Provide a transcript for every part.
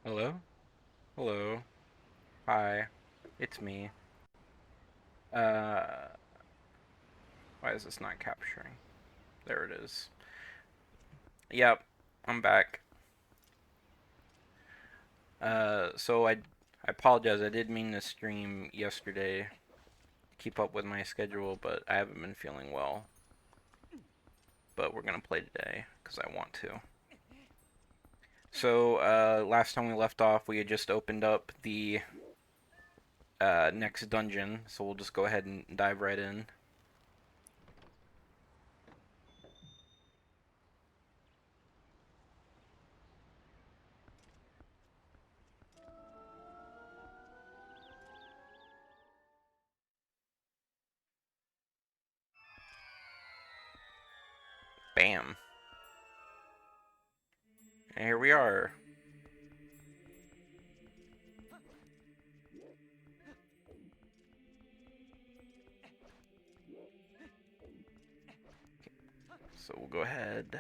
Hello? Hello. Hi. It's me. Uh, why is this not capturing? There it is. Yep, I'm back. So I apologize. I did mean to stream yesterday to keep up with my schedule, but I haven't been feeling well. But we're gonna play today because I want to. So, last time we left off, we had just opened up the next dungeon, so we'll just go ahead and dive right in. Bam. And here we are. So we'll go ahead.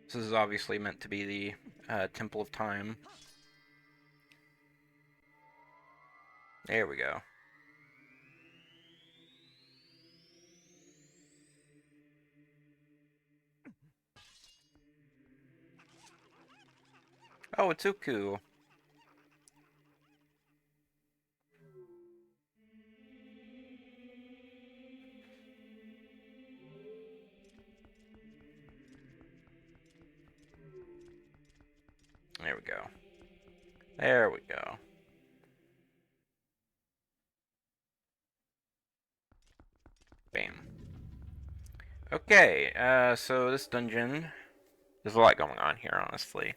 This is obviously meant to be the Temple of Time. There we go. Oh, it's Uku. There we go. There we go. Bam. Okay, so this dungeon, there's a lot going on here, honestly.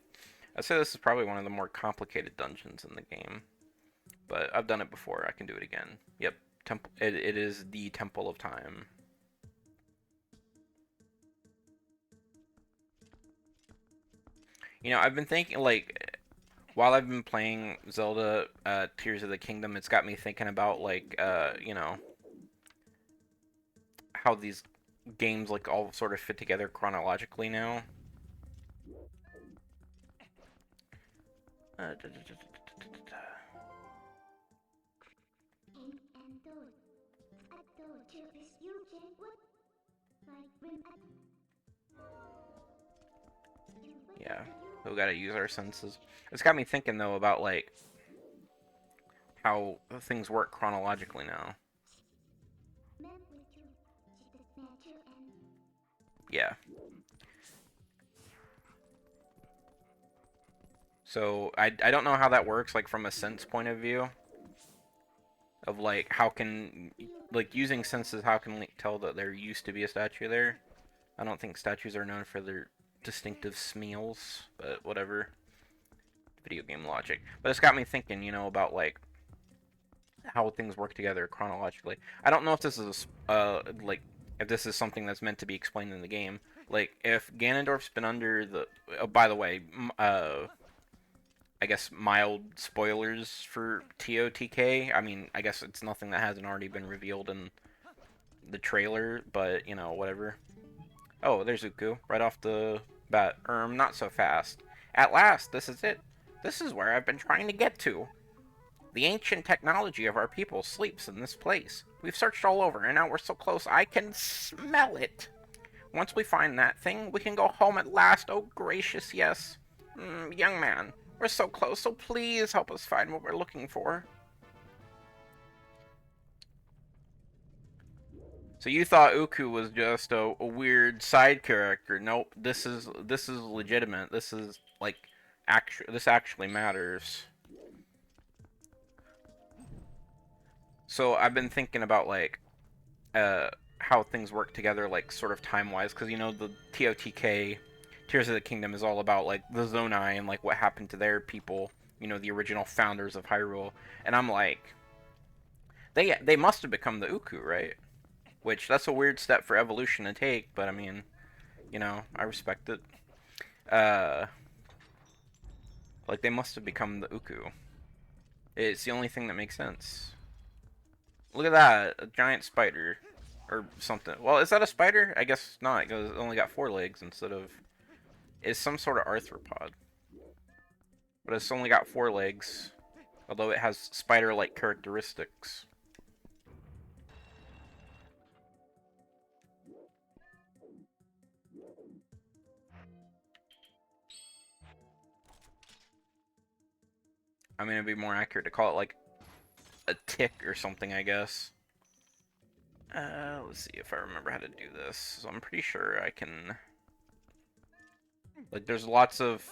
I'd say this is probably one of the more complicated dungeons in the game, but I've done it before. I can do it again. Yep, temple. It is the Temple of Time. You know, I've been thinking, like, while I've been playing Zelda Tears of the Kingdom, it's got me thinking about, like, how these games, like, all sort of fit together chronologically now. Uh, Yeah, we gotta use our senses. It's got me thinking though about like how things work chronologically now. Yeah. So I don't know how that works like from a sense point of view of like how can like using senses how can we tell that there used to be a statue there. I don't think statues are known for their distinctive smells, but whatever. Video game logic. But it's got me thinking, you know, about like how things work together chronologically. I don't know if this is like if this is something that's meant to be explained in the game. Like if Ganondorf's been under the by the way, I guess mild spoilers for TOTK. I mean, I guess it's nothing that hasn't already been revealed in the trailer, but you know, whatever. Oh, there's Uku right off the bat. Not so fast. At last, this is it. This is where I've been trying to get to. The ancient technology of our people sleeps in this place. We've searched all over, and now we're so close I can smell it. Once we find that thing, we can go home at last. Oh, gracious, yes. Young man, we're so close, so please help us find what we're looking for. So you thought Uku was just a weird side character? Nope. This is legitimate. This is like this actually matters. So I've been thinking about like uh, how things work together, like sort of time wise, because you know the TOTK, Tears of the Kingdom, is all about like the Zonai and like what happened to their people. You know, the original founders of Hyrule, and I'm like, they must have become the Uku, right? Which that's a weird step for evolution to take, but I mean, you know, I respect it. Uh, like they must have become the Uku. It's the only thing that makes sense. Look at that, a giant spider. Or something. Well, is that a spider? I guess not, because it only got 4 legs instead of... It's some sort of arthropod. But it's only got 4 legs. Although it has spider-like characteristics. I mean, it'd be more accurate to call it like a tick or something, I guess. Let's see if I remember how to do this. So I'm pretty sure I can... Like, there's lots of...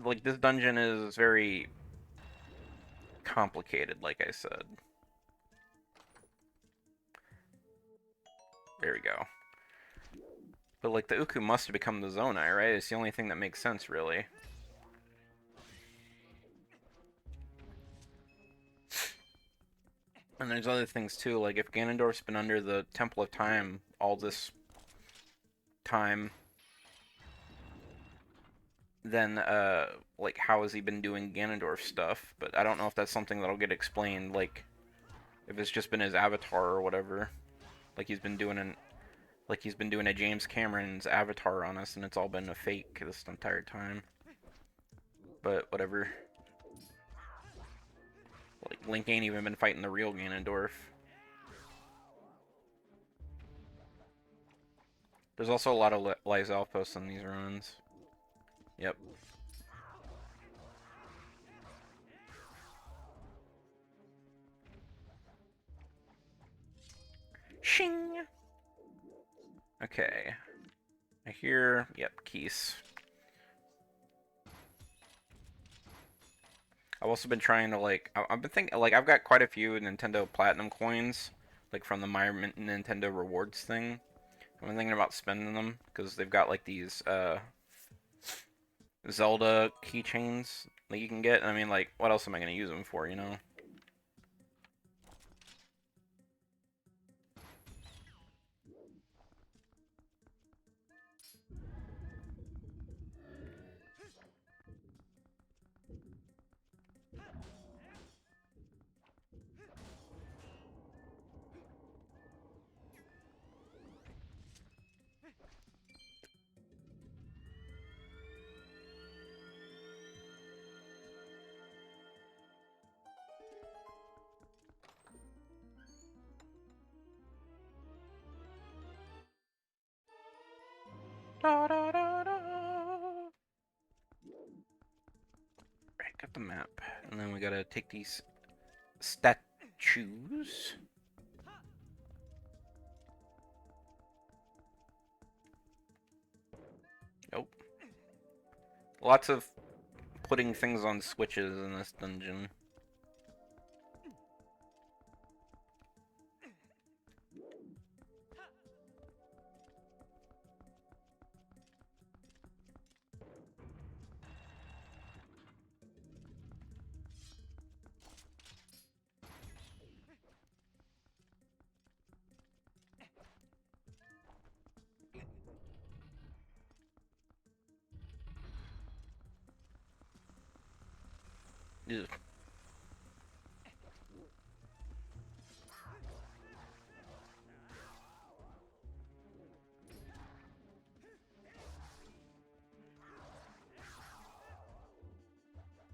Like, this dungeon is very complicated, like I said. There we go. But, like, the Uku must have become the Zonai, right? It's the only thing that makes sense, really. And there's other things, too. Like, if Ganondorf's been under the Temple of Time all this time, then, like, how has he been doing Ganondorf stuff? But I don't know if that's something that'll get explained, like, if it's just been his avatar or whatever. Like, he's been doing a James Cameron's Avatar on us, and it's all been a fake this entire time. But whatever. Like, Link ain't even been fighting the real Ganondorf. There's also a lot of Lysalpos in these ruins. Yep. Shing! Okay. I hear... Yep, keys. I've also been trying to, like... I've been thinking... Like, I've got quite a few Nintendo Platinum coins. Like, from the My Nintendo Rewards thing. I've been thinking about spending them. Because they've got, like, these, Zelda keychains that you can get. I mean, like, what else am I going to use them for, you know? Da, da, da, da. Right, got the map. And then we gotta take these statues. Nope. Lots of putting things on switches in this dungeon. Ugh.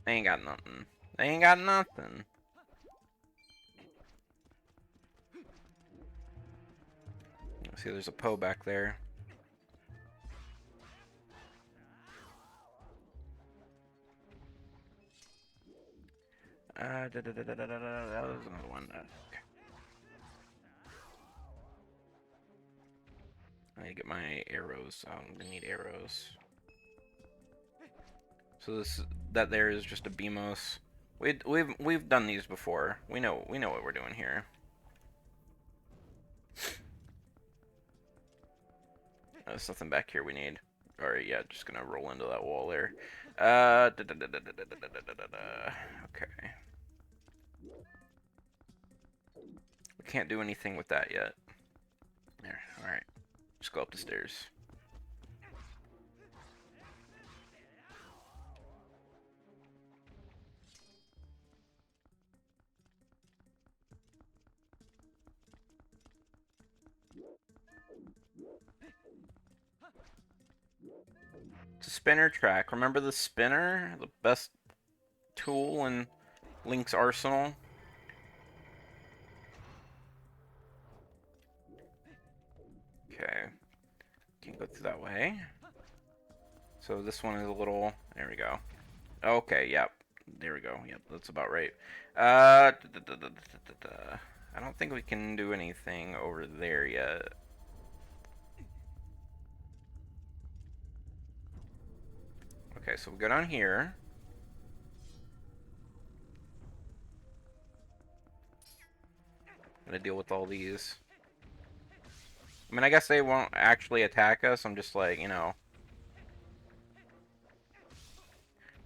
They ain't got nothing. They ain't got nothing. See, there's a Poe back there. That was another one. Okay. I need to get my arrows. I'm gonna need arrows. So that there is just a Beamos. We've done these before. We know what we're doing here. There's something back here we need. Alright, yeah, just gonna roll into that wall there. Okay. We can't do anything with that yet. There, alright. Just go up the stairs. It's a spinner track. Remember the spinner? The best tool in Link's arsenal? Okay. Can't go through that way. So this one is a little... There we go. Okay, yep. There we go. Yep, that's about right. I don't think we can do anything over there yet. Okay, so we go down here. Gonna deal with all these. I mean, I guess they won't actually attack us. I'm just like, you know.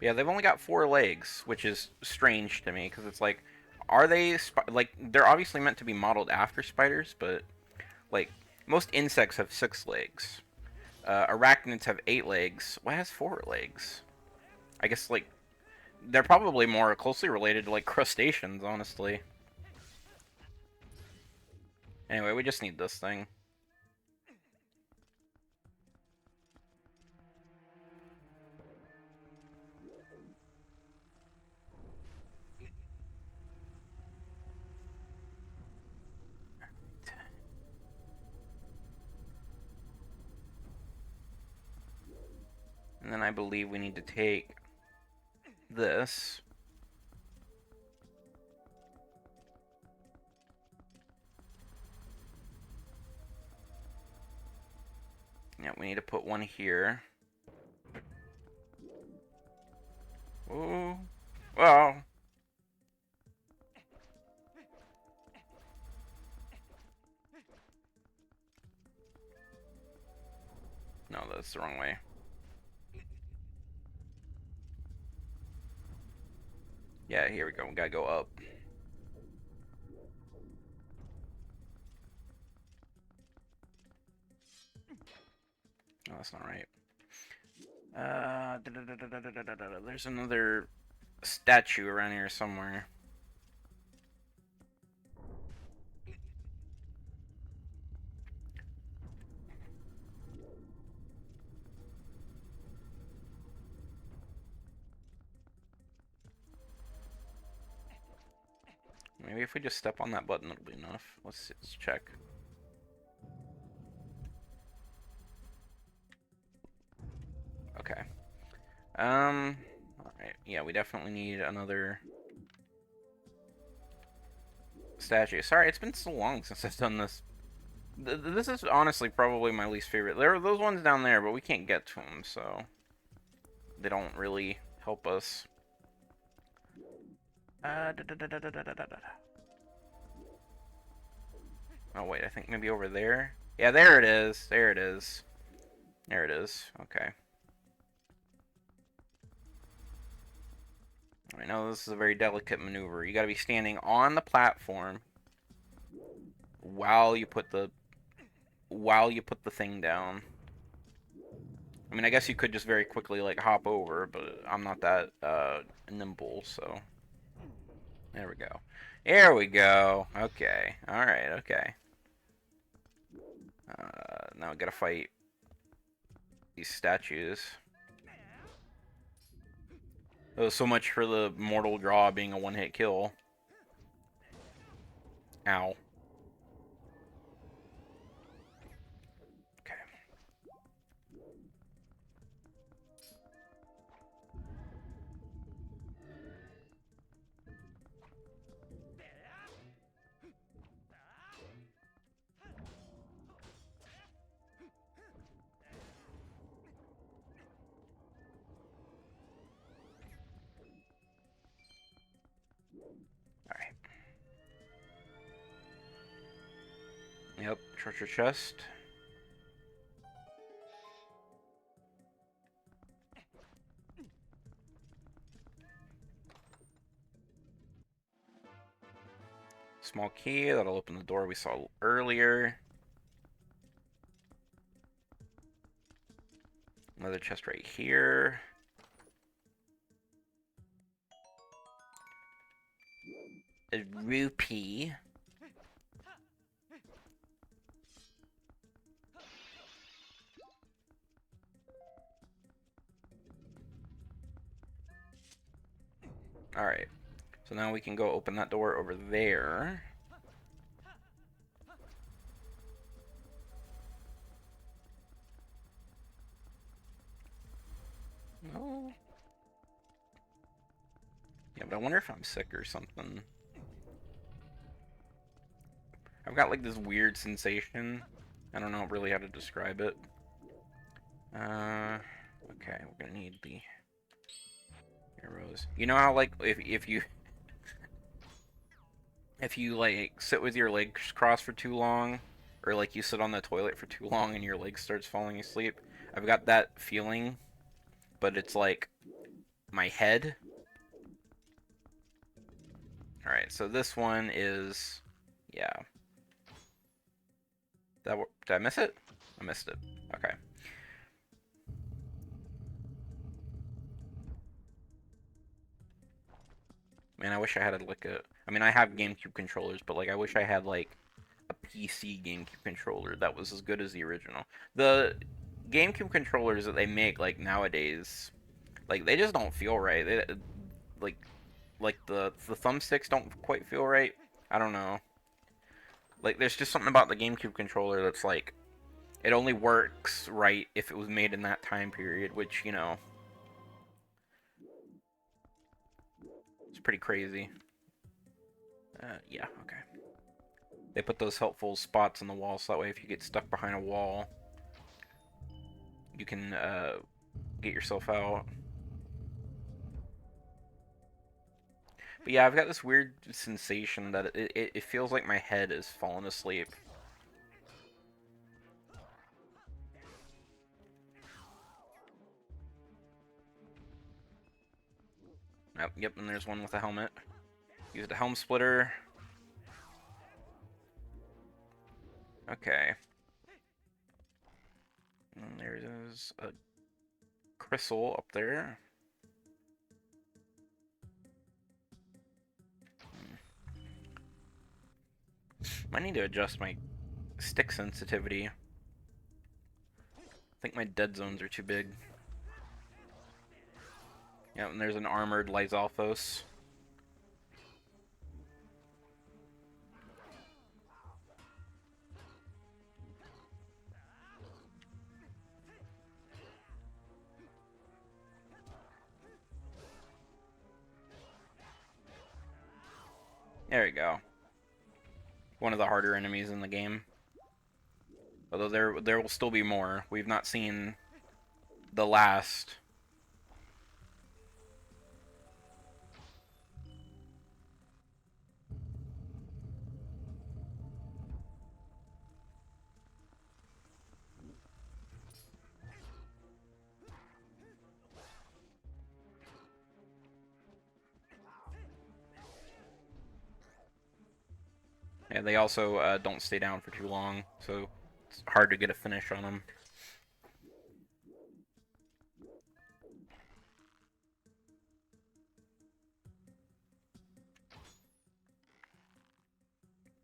Yeah, they've only got 4 legs, which is strange to me, because it's like, are they, like, they're obviously meant to be modeled after spiders, but, like, most insects have 6 legs. Arachnids have 8 legs. What has 4 legs? I guess, like, they're probably more closely related to, like, crustaceans, honestly. Anyway, we just need this thing. And then I believe we need to take this. Yeah, we need to put one here. Ooh. Well. No, that's the wrong way. Yeah, here we go. We gotta go up. Oh, that's not right. There's another statue around here somewhere. Maybe if we just step on that button, it'll be enough. Let's check. Okay. Alright. Yeah, we definitely need another statue. Sorry, it's been so long since I've done this. This is honestly probably my least favorite. There are those ones down there, but we can't get to them, so they don't really help us. Oh wait, I think maybe over there. Yeah, there it is. There it is. There it is. Okay. I know this is a very delicate maneuver. You got to be standing on the platform while you put the thing down. I mean, I guess you could just very quickly like hop over, but I'm not that nimble, so there we go. There we go. Okay. All right. Okay. Now I gotta fight these statues. Oh, so much for the mortal draw being a one-hit kill. Ow. Okay. Alright. Yep, treasure chest. Small key, that'll open the door we saw earlier. Another chest right here. A rupee. So now we can go open that door over there. No. Yeah, but I wonder if I'm sick or something. I've got like this weird sensation. I don't know really how to describe it. Okay, we're gonna need the arrows. You know how like if you like sit with your legs crossed for too long, or like you sit on the toilet for too long and your leg starts falling asleep? I've got that feeling, but it's like my head. All right, so this one is, yeah. Did I miss it? I missed it. Okay. Man, I wish I had like a. I mean, I have GameCube controllers, but like I wish I had like a PC GameCube controller that was as good as the original. The GameCube controllers that they make like nowadays, like they just don't feel right. They like the thumbsticks don't quite feel right. I don't know. Like there's just something about the GameCube controller that's like it only works right if it was made in that time period, which, you know, it's pretty crazy. Yeah, okay. They put those helpful spots on the wall so that way if you get stuck behind a wall, you can get yourself out. But yeah, I've got this weird sensation that it feels like my head is falling asleep. Yep, and there's one with a helmet. Use the helm splitter. Okay. And there's a crystal up there. I need to adjust my stick sensitivity. I think my dead zones are too big. Yeah, and there's an armored Lysalphos. There we go. One of the harder enemies in the game. Although there will still be more. We've not seen the last. Yeah, they also don't stay down for too long, so it's hard to get a finish on them.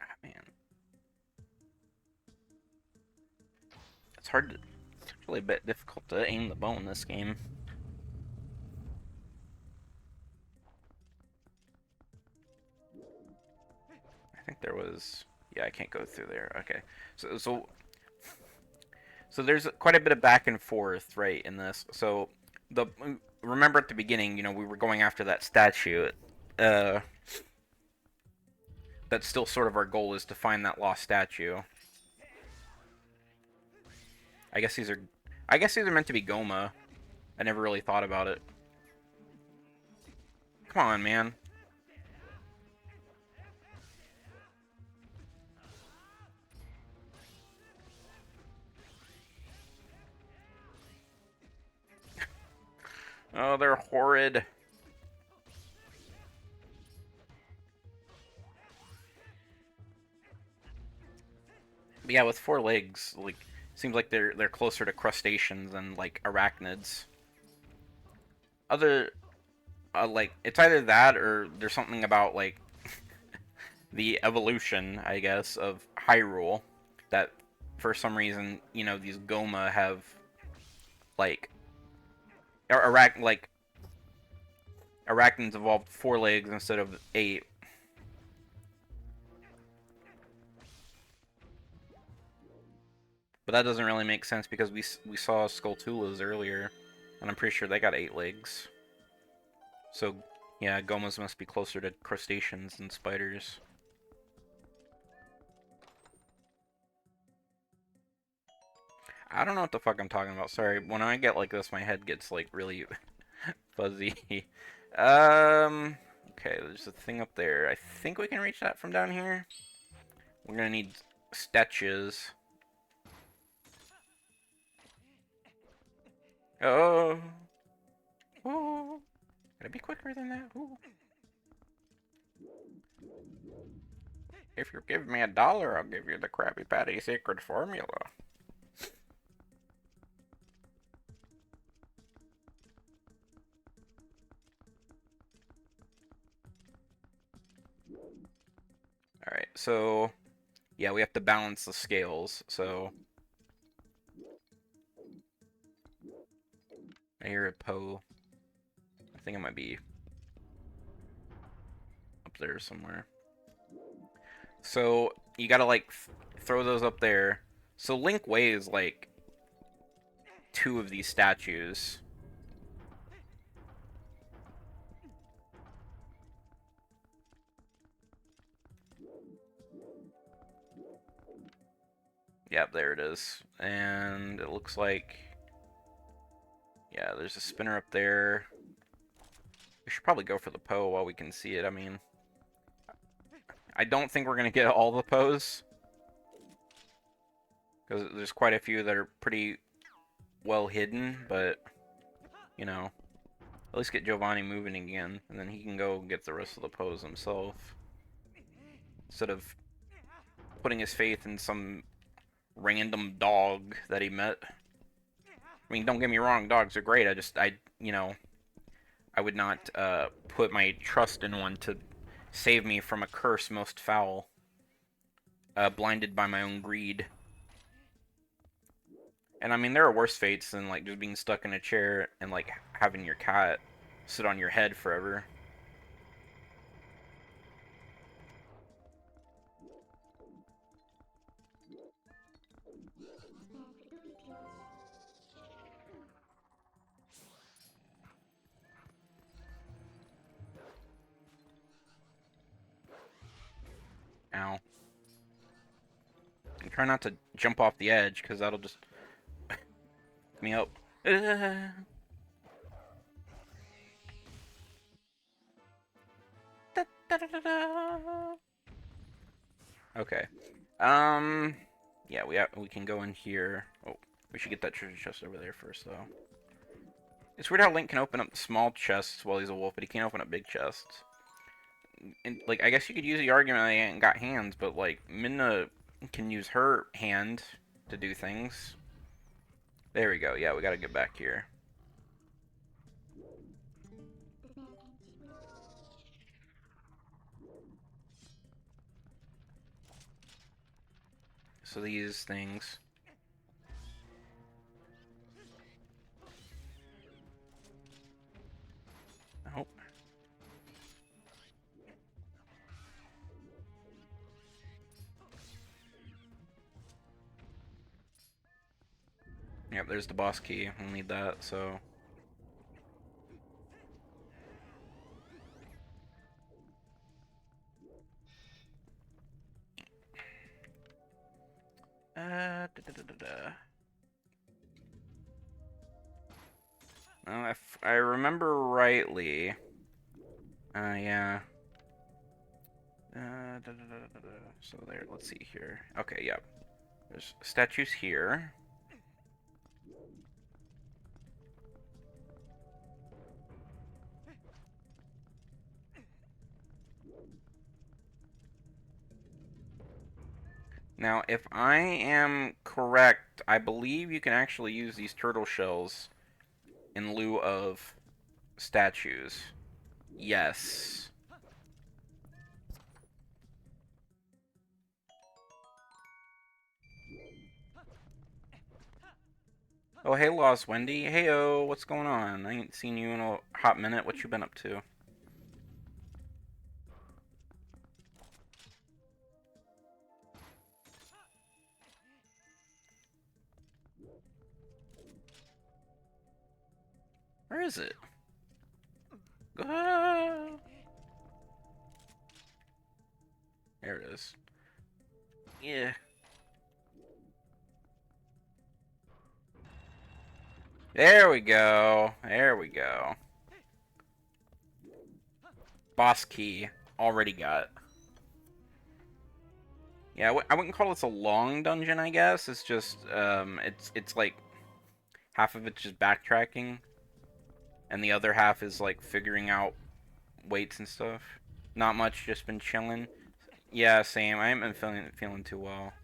Ah, man. It's hard to... It's really a bit difficult to aim the bow in this game. I think there was... Yeah, I can't go through there. Okay. So there's quite a bit of back and forth, right, in this. So the remember at the beginning, you know, we were going after that statue. Uh, that's still sort of our goal, is to find that lost statue. I guess these are, I guess these are meant to be Goma. I never really thought about it. Come on, man. Oh, they're horrid. But yeah, with four legs, like seems like they're closer to crustaceans than like arachnids. Other like it's either that or there's something about like the evolution, I guess, of Hyrule that for some reason, you know, these Goma have like like arachnids evolved 4 legs instead of 8. But that doesn't really make sense because we saw Skulltulas earlier, and I'm pretty sure they got 8 legs. So, yeah, Gomas must be closer to crustaceans than spiders. I don't know what the fuck I'm talking about. Sorry, when I get like this, my head gets like really fuzzy. Okay, there's a thing up there. I think we can reach that from down here. We're gonna need statues. Oh, oh, gotta be quicker than that. Ooh. If you give me $1, I'll give you the Krabby Patty secret formula. Alright, so yeah, we have to balance the scales, so I hear a Poe. I think it might be up there somewhere. So you gotta like throw those up there. So Link weighs like 2 of these statues. Yep, there it is. And it looks like, yeah, there's a spinner up there. We should probably go for the Poe while we can see it. I mean, I don't think we're gonna get all the Poes, because there's quite a few that are pretty well hidden, but, you know, at least get Giovanni moving again, and then he can go get the rest of the Poes himself, instead of putting his faith in some random dog that he met. I mean, don't get me wrong, dogs are great. You know, I would not put my trust in one to save me from a curse most foul, blinded by my own greed. And I mean, there are worse fates than like just being stuck in a chair and like having your cat sit on your head forever. Ow. And try not to jump off the edge, because that'll just me up. Okay. Yeah, we can go in here. Oh, we should get that treasure chest over there first, though. It's weird how Link can open up small chests while he's a wolf, but he can't open up big chests. And, like, I guess you could use the argument that he ain't got hands, but, like, Midna can use her hand to do things. There we go. Yeah, we gotta get back here. So these things. Oh. Yep, there's the boss key. We'll need that, so... Well, if I remember rightly... yeah. So there, let's see here. Okay, yeah. There's statues here. Now, if I am correct, I believe you can actually use these turtle shells in lieu of statues. Yes. Oh, hey, Lost Wendy. Heyo, what's going on? I ain't seen you in a hot minute. What you been up to? Where is it? Ah! There it is. Yeah. There we go. There we go. Boss key. Already got. Yeah, I wouldn't call this a long dungeon, I guess. It's just, it's like, half of it's just backtracking, and the other half is, like, figuring out weights and stuff. Not much, just been chilling. Yeah, same. I haven't been feeling too well.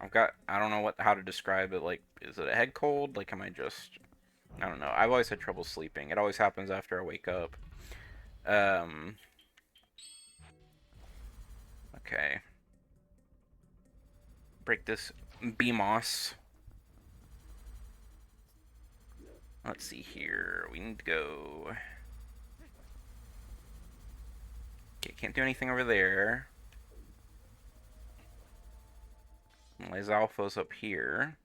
I don't know how to describe it. Like, is it a head cold? Like, am I just, I don't know. I've always had trouble sleeping. It always happens after I wake up. Okay. Break this BMOS. Let's see here. We need to go. Okay, can't do anything over there. Les Alpha's up here.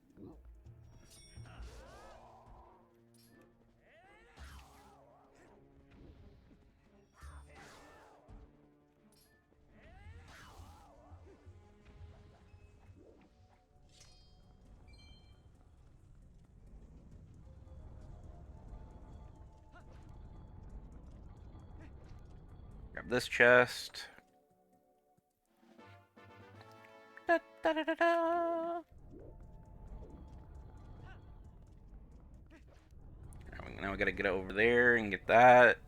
Grab this chest. Da, da, da, da, da. Now we gotta get over there and get that.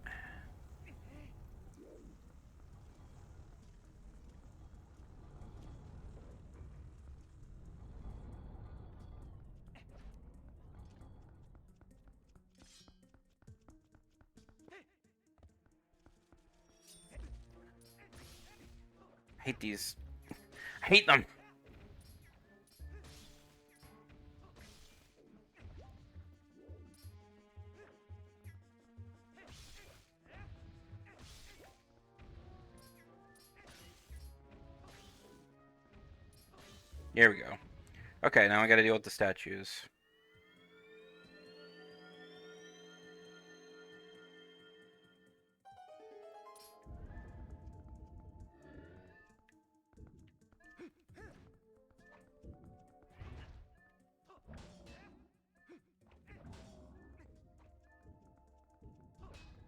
I hate these. I hate them. Here we go. Okay, now I gotta deal with the statues.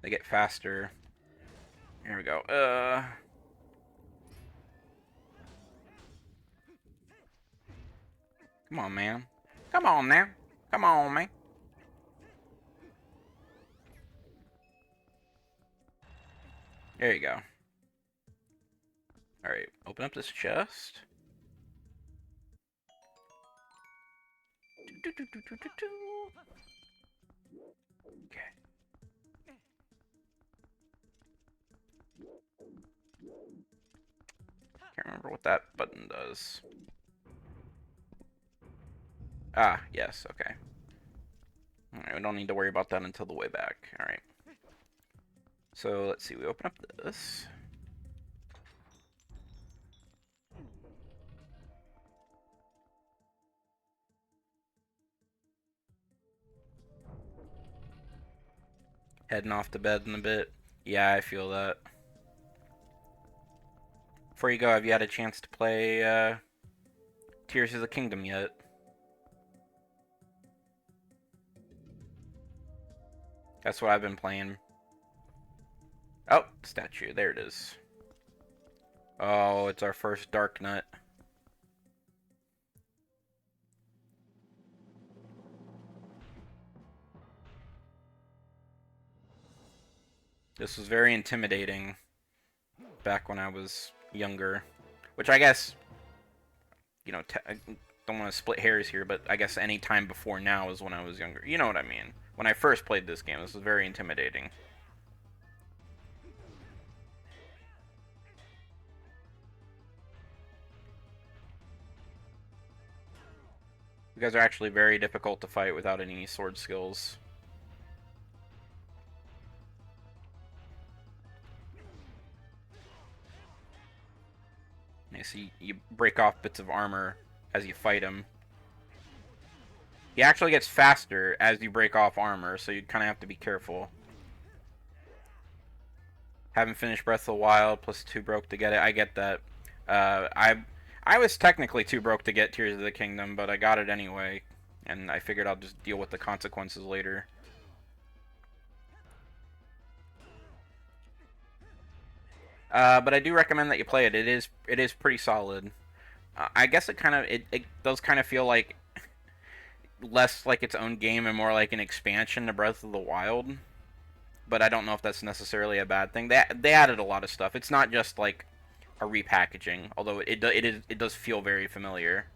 They get faster. Here we go. Come on, man. Come on now. Come on, man. There you go. Alright, open up this chest. Okay. Can't remember what that button does. Ah, yes, okay. Alright, we don't need to worry about that until the way back. Alright. So, let's see, we open up this. Heading off to bed in a bit. Yeah, I feel that. Before you go, have you had a chance to play, Tears of the Kingdom yet? That's what I've been playing. Oh, statue. There it is. Oh, it's our first Dark Nut. This was very intimidating back when I was younger. Which I guess, you know, I don't want to split hairs here, but I guess any time before now is when I was younger. You know what I mean. When I first played this game, this was very intimidating. You guys are actually very difficult to fight without any sword skills. You see, you break off bits of armor as you fight him. He actually gets faster as you break off armor, so you kind of have to be careful. Haven't finished Breath of the Wild, plus too broke to get it. I get that. I was technically too broke to get Tears of the Kingdom, but I got it anyway, and I figured I'll just deal with the consequences later. But I do recommend that you play it. It is pretty solid. I guess it does kind of feel like less like its own game and more like an expansion to Breath of the Wild. But I don't know if that's necessarily a bad thing. They added a lot of stuff. It's not just like a repackaging, although it does feel very familiar.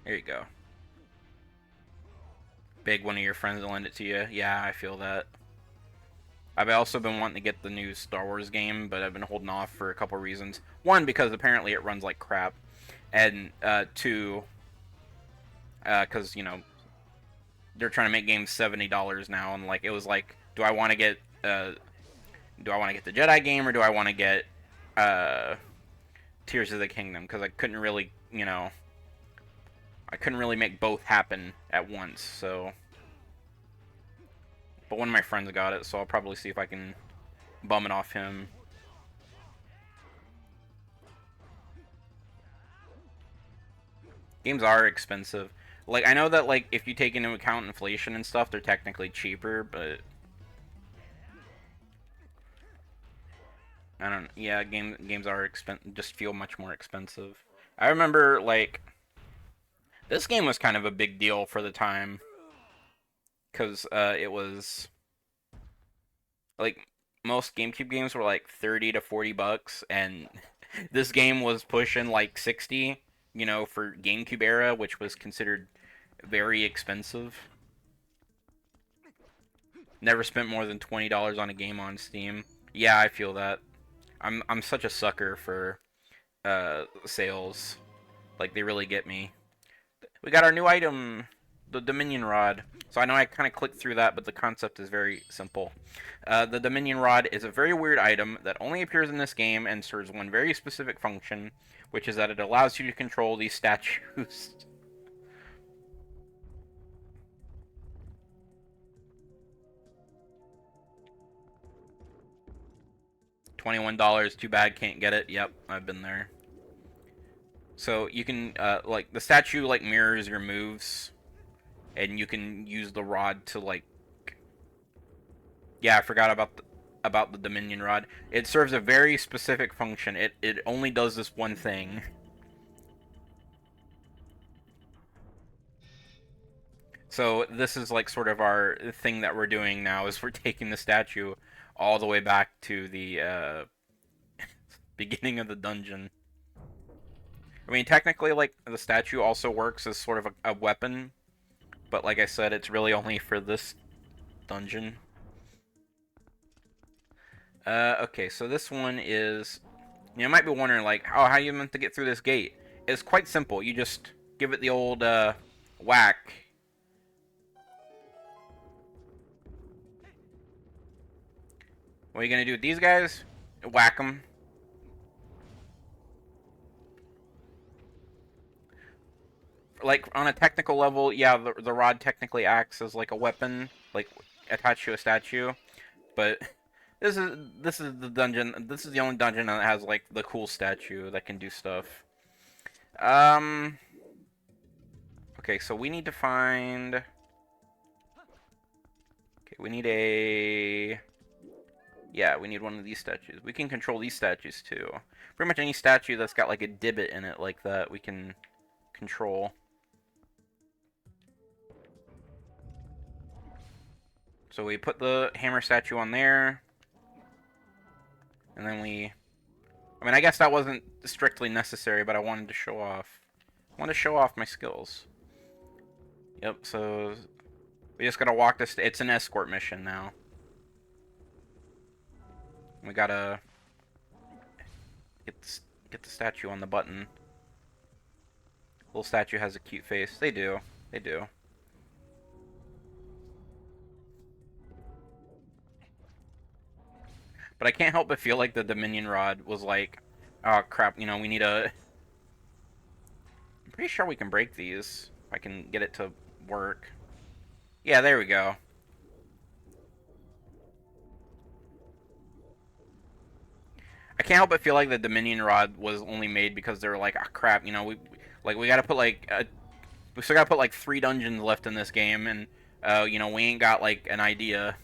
There you go. Big one of your friends will lend it to you. Yeah, I feel that. I've also been wanting to get the new Star Wars game, but I've been holding off for a couple reasons. One, because apparently it runs like crap, and two, because they're trying to make games $70 now, and like it was like, do I want to get the Jedi game or do I want to get uh, Tears of the Kingdom? Because I couldn't really make both happen at once. So, but one of my friends got it, so I'll probably see if I can bum it off him. Games are expensive. Like, I know that, like, if you take into account inflation and stuff, they're technically cheaper, but I don't. Yeah, games are just feel much more expensive. I remember, like, this game was kind of a big deal for the time, because it was like most GameCube games were like 30 to 40 bucks, and this game was pushing like 60. For GameCube era, which was considered very expensive. Never spent more than $20 on a game on Steam. Yeah, I feel that. I'm such a sucker for sales. Like, they really get me. We got our new item, the Dominion Rod. So I know I kind of clicked through that, but the concept is very simple. The Dominion Rod is a very weird item that only appears in this game and serves one very specific function, which is that it allows you to control these statues. $21, too bad, can't get it. Yep, I've been there. So you can, like, the statue, like, mirrors your moves, and you can use the rod to, like, yeah, I forgot about the Dominion Rod. It serves a very specific function. It only does this one thing. So this is like sort of our thing that we're doing now is we're taking the statue all the way back to the beginning of the dungeon. I mean, technically, like, the statue also works as sort of a weapon, but like I said, it's really only for this dungeon. Okay, so this one is... You might be wondering, like, oh, how are you meant to get through this gate? It's quite simple. You just give it the old, whack. What are you gonna do with these guys? Whack them. Like, on a technical level, yeah, the rod technically acts as, like, a weapon, like, attached to a statue, but... This is the dungeon. This is the only dungeon that has like the cool statue that can do stuff. Okay, so we need to find. Okay, we need a. Yeah, we need one of these statues. We can control these statues too. Pretty much any statue that's got like a divot in it like that, we can control. So we put the hammer statue on there. And then I mean, I guess that wasn't strictly necessary, but I wanted to show off. I want to show off my skills. Yep, so we just gotta walk this. It's an escort mission now. We gotta get the statue on the button. Little statue has a cute face. They do. They do. But I can't help but feel like the Dominion Rod was like, oh crap, we need a Pretty sure we can break these. I can get it to work. Yeah, there we go. I can't help but feel like the Dominion Rod was only made because they were like, ah, crap, you know, we gotta put like, we still gotta put like 3 dungeons left in this game, and, you know, we ain't got like an idea.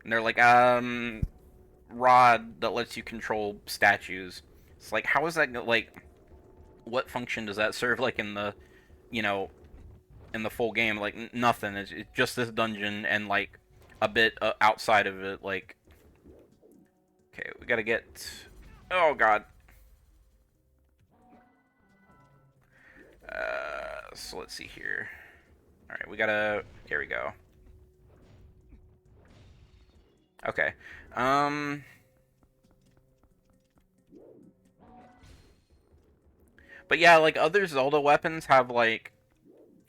And they're like, rod that lets you control statues. It's like, how is that, like, what function does that serve, like, in the, you know, in the full game? Like, nothing. It's just this dungeon and, like, a bit outside of it, like, okay, we gotta get, oh god. So let's see here. Alright, we gotta, here we go. Okay, but yeah, like, other Zelda weapons have, like,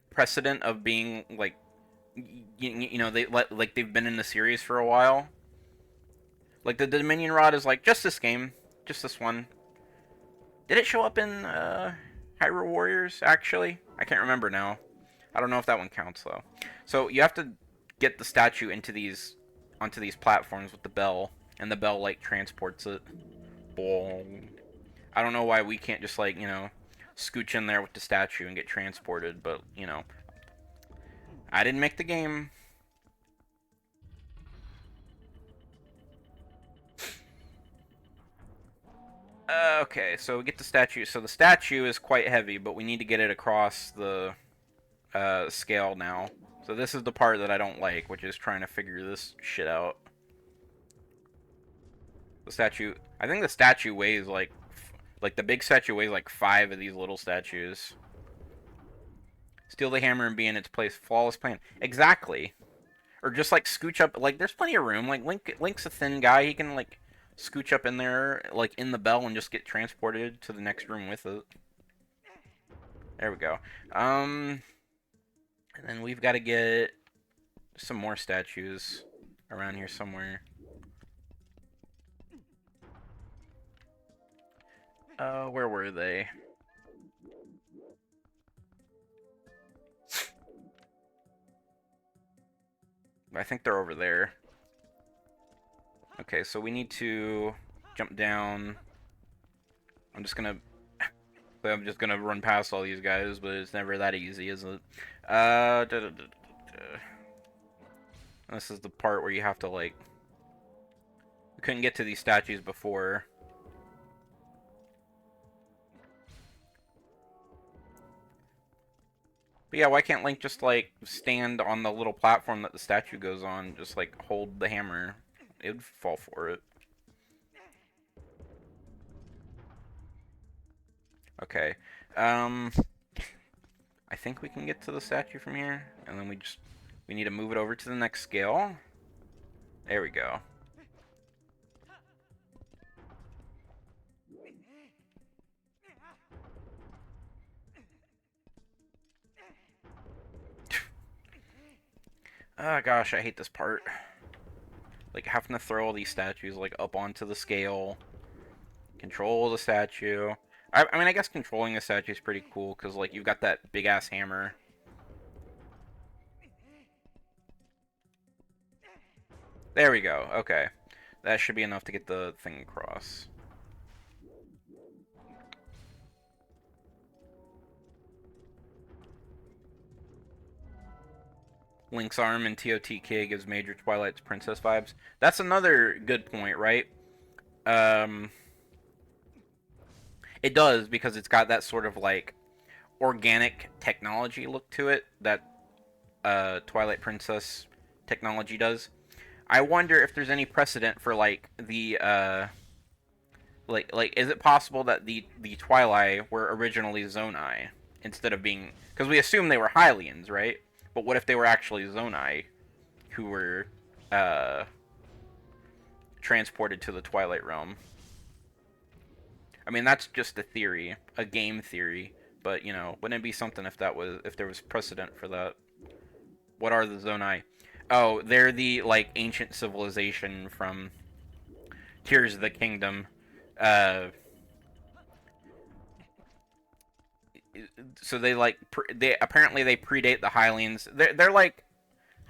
precedent of being, like, you know, like, they've been in the series for a while. Like, the Dominion Rod is like, just this game. Just this one. Did it show up in, Hyrule Warriors, actually? I can't remember now. I don't know if that one counts, though. So, you have to get the statue onto these platforms with the bell, and the bell, like, transports it. Boom. I don't know why we can't just, like, you know, scooch in there with the statue and get transported, but, you know. I didn't make the game. Okay, so we get the statue. So the statue is quite heavy, but we need to get it across the scale now. So this is the part that I don't like, which is trying to figure this shit out. The statue... I think the statue weighs like... Like, the big statue weighs like 5 of these little statues. Steal the hammer and be in its place. Flawless plan. Exactly. Or just, like, scooch up... Like, there's plenty of room. Like, Link's a thin guy. He can, like... scooch up in there, like, in the bell and just get transported to the next room with it. There we go. And then we've got to get some more statues around here somewhere. Where were they? I think they're over there. Okay, so we need to jump down. I'm just gonna run past all these guys, but it's never that easy, is it? This is the part where you have to, like... We couldn't get to these statues before. But yeah, why can't Link just, like, stand on the little platform that the statue goes on, just, like, hold the hammer? It would fall for it. Okay. I think we can get to the statue from here, and then we need to move it over to the next scale. There we go. Oh gosh, I hate this part. Like, having to throw all these statues, like, up onto the scale. Control the statue. I mean, I guess controlling the statue is pretty cool, because, like, you've got that big-ass hammer. There we go, okay. That should be enough to get the thing across. Link's arm in TOTK gives Major Twilight's princess vibes. That's another good point, right? It does, because it's got that sort of, like, organic technology look to it that Twilight Princess technology does. I wonder if there's any precedent for, like, the like is it possible that the Twilight were originally Zonai instead of being, because we assume they were Hylians, right? But what if they were actually Zonai who were transported to the Twilight Realm? I mean, that's just a theory, a game theory, but, you know, wouldn't it be something if there was precedent for that? What are the Zonai? Oh, they're the, like, ancient civilization from Tears of the Kingdom. so they like they apparently they predate the Hylians. They're like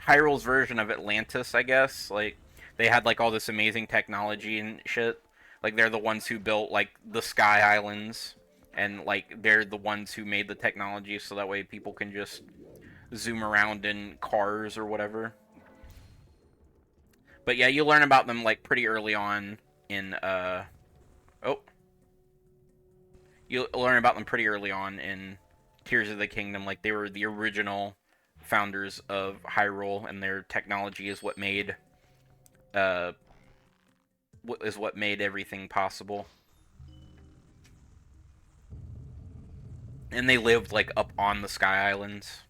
Hyrule's version of Atlantis, I guess. Like they had like all this amazing technology and shit. Like they're the ones who built like the Sky Islands, and like they're the ones who made the technology so that way people can just zoom around in cars or whatever. But yeah, you learn about them like pretty early on in oh, you learn about them pretty early on in Tears of the Kingdom. Like they were the original founders of Hyrule, and their technology is uh what made everything possible. And they lived like up on the Sky Islands.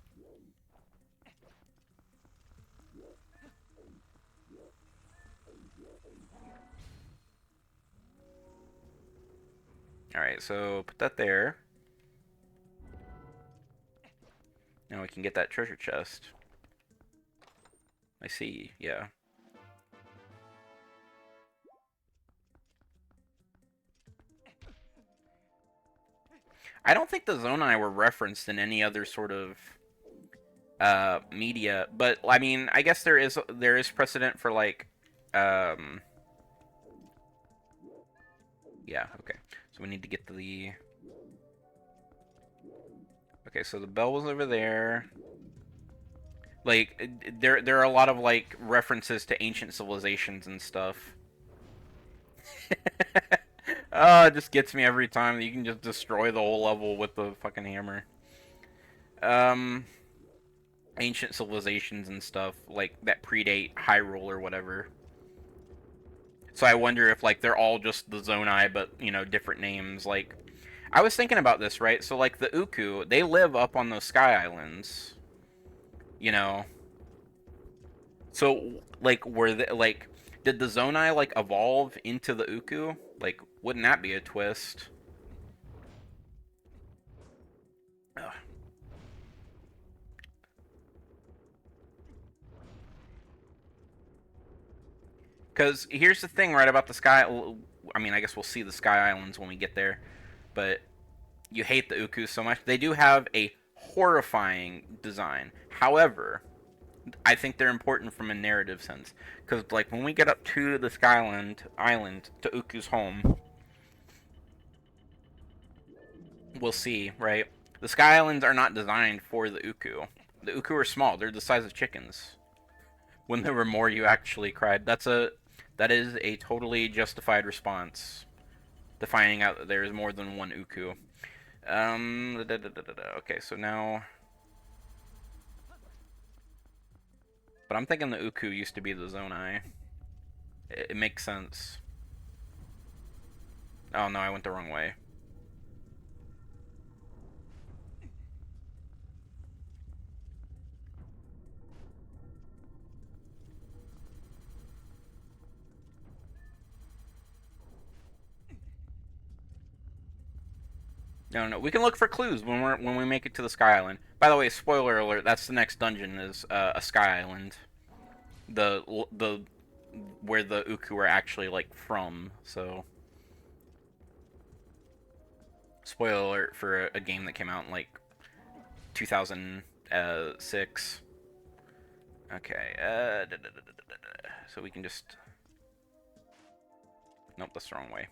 All right, so put that there. Now we can get that treasure chest. I see. Yeah. I don't think the Zonai were referenced in any other sort of media, but I mean, I guess there is precedent for like um yeah, okay. So we need to get to the okay, so the bell was over there. Like there are a lot of like references to ancient civilizations and stuff. Oh, it just gets me every time that you can just destroy the whole level with the fucking hammer. Um, ancient civilizations and stuff like that predate Hyrule or whatever. So I wonder if like they're all just the Zonai, but you know, different names. Like I was thinking about this, right? So like the Uku, they live up on those Sky Islands. You know, so like were they like did the Zonai like evolve into the Uku? Like, wouldn't that be a twist? Because here's the thing, right, about the Sky. I mean, I guess we'll see the Sky Islands when we get there, but you hate the Ukus so much. They do have a horrifying design. However, I think they're important from a narrative sense. Because, like, when we get up to the Island, to Uku's home, we'll see, right? The Sky Islands are not designed for the Uku. The Uku are small. They're the size of chickens. When there were more, you actually cried. That is a totally justified response to finding out that there is more than one Uku. Okay, so now, but I'm thinking the Uku used to be the Zonai. It makes sense. Oh no, I went the wrong way. No, no, we can look for clues when we make it to the Sky Island. By the way, spoiler alert: that's the next dungeon is a Sky Island. The where the Uku are actually like from. So, spoiler alert for a game that came out in like 2006. Okay. So we can just. Nope, that's the wrong way.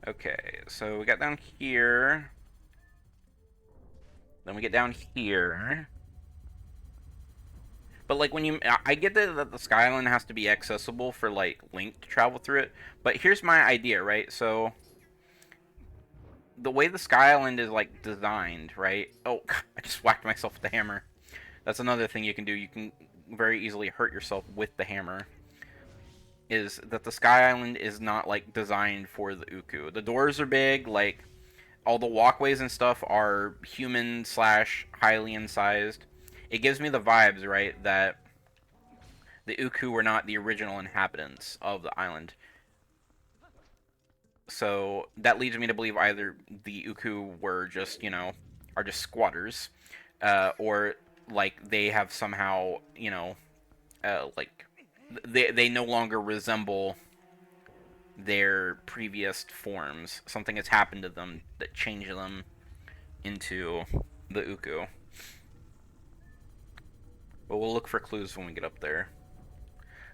Okay, so we got down here. Then we get down here. But like when you, I get that the Sky Island has to be accessible for like Link to travel through it. But here's my idea, right? So the way the Sky Island is like designed, right? Oh, I just whacked myself with the hammer. That's another thing you can do. You can very easily hurt yourself with the hammer. Is that the Sky Island is not like designed for the Uku. The doors are big, like all the walkways and stuff are human slash highly incised. It gives me the vibes, right, that the Uku were not the original inhabitants of the island. So that leads me to believe either the Uku were just, you know, are just squatters, or like they have somehow, you know, like they no longer resemble their previous forms. Something has happened to them that changed them into the Uku. But we'll look for clues when we get up there.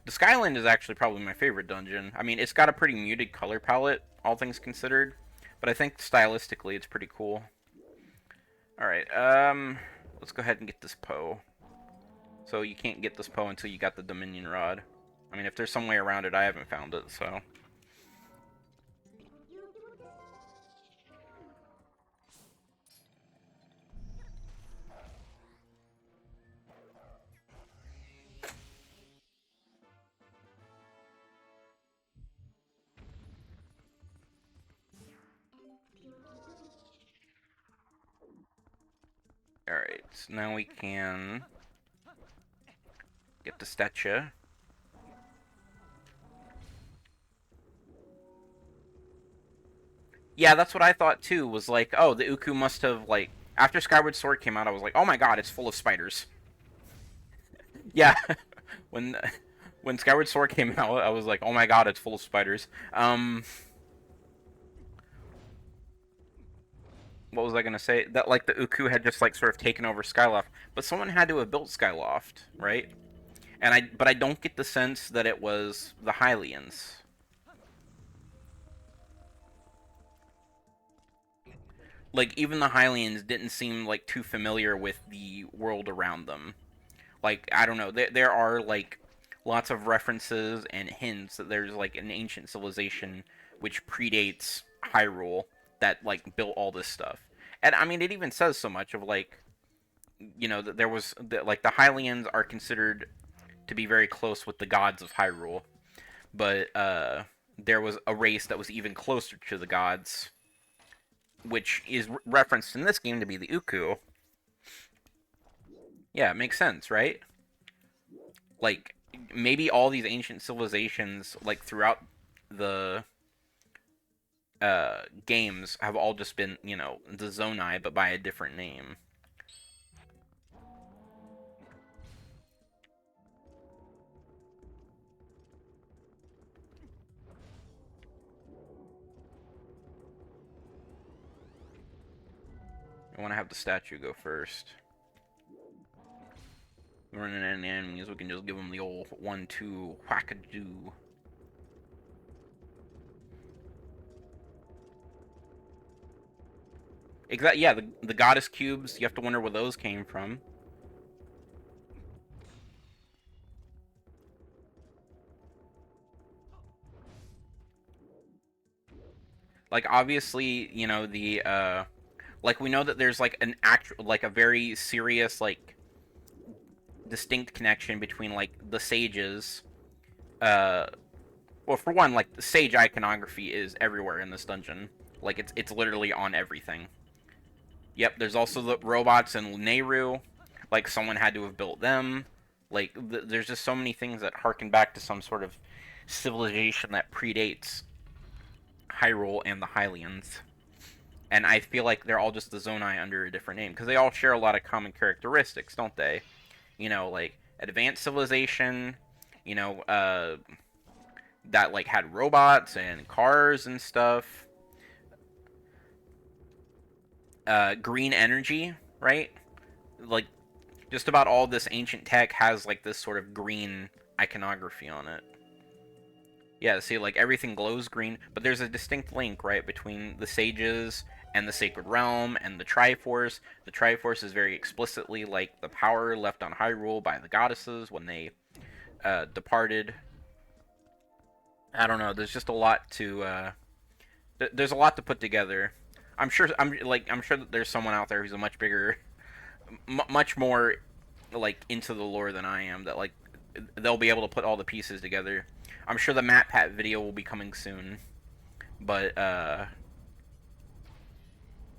The Skyland is actually probably my favorite dungeon. I mean, it's got a pretty muted color palette, all things considered, but I think stylistically it's pretty cool. Alright, let's go ahead and get this Poe. So you can't get this Poe until you got the Dominion Rod. I mean, if there's some way around it, I haven't found it, so... Alright, so now we can get the statue. Yeah, that's what I thought too, was like, oh, the Uku must have, like, after Skyward Sword came out, I was like, oh my god, it's full of spiders. Yeah, when when Skyward Sword came out, I was like, oh my god, it's full of spiders. What was I gonna say? That like the Uku had just like sort of taken over Skyloft, but someone had to have built Skyloft, right? But I don't get the sense that it was the Hylians. Like even the Hylians didn't seem like too familiar with the world around them. Like I don't know, there are like lots of references and hints that there's like an ancient civilization which predates Hyrule that like built all this stuff. And I mean, it even says so much of like, you know, that there was like the Hylians are considered to be very close with the gods of Hyrule, but there was a race that was even closer to the gods, which is referenced in this game to be the Uku. Yeah, it makes sense, right? Like maybe all these ancient civilizations, like throughout the games, have all just been, you know, the Zonai, but by a different name. I want to have the statue go first. Running into enemies, we can just give them the old 1-2 whack-a-doo. Exactly. Yeah, the goddess cubes. You have to wonder where those came from. Like obviously, you know, the like we know that there's like an actual, like a very serious, like distinct connection between like the sages. Uh, well, for one, like the sage iconography is everywhere in this dungeon. Like it's literally on everything. Yep, there's also the robots in Nehru. Like someone had to have built them. Like there's just so many things that harken back to some sort of civilization that predates Hyrule and the Hylians. And I feel like they're all just the Zonai under a different name because they all share a lot of common characteristics, don't they? You know, like advanced civilization. You know, that like had robots and cars and stuff. Green energy, right? Like just about all this ancient tech has like this sort of green iconography on it. Yeah, see, like everything glows green, but there's a distinct link, right, between the sages and the Sacred Realm and the Triforce. The Triforce is very explicitly like the power left on Hyrule by the goddesses when they departed. I don't know. There's just a lot to. There's a lot to put together. I'm sure that there's someone out there who's a much bigger, much more, like into the lore than I am. That like they'll be able to put all the pieces together. I'm sure the Matt Pat video will be coming soon, but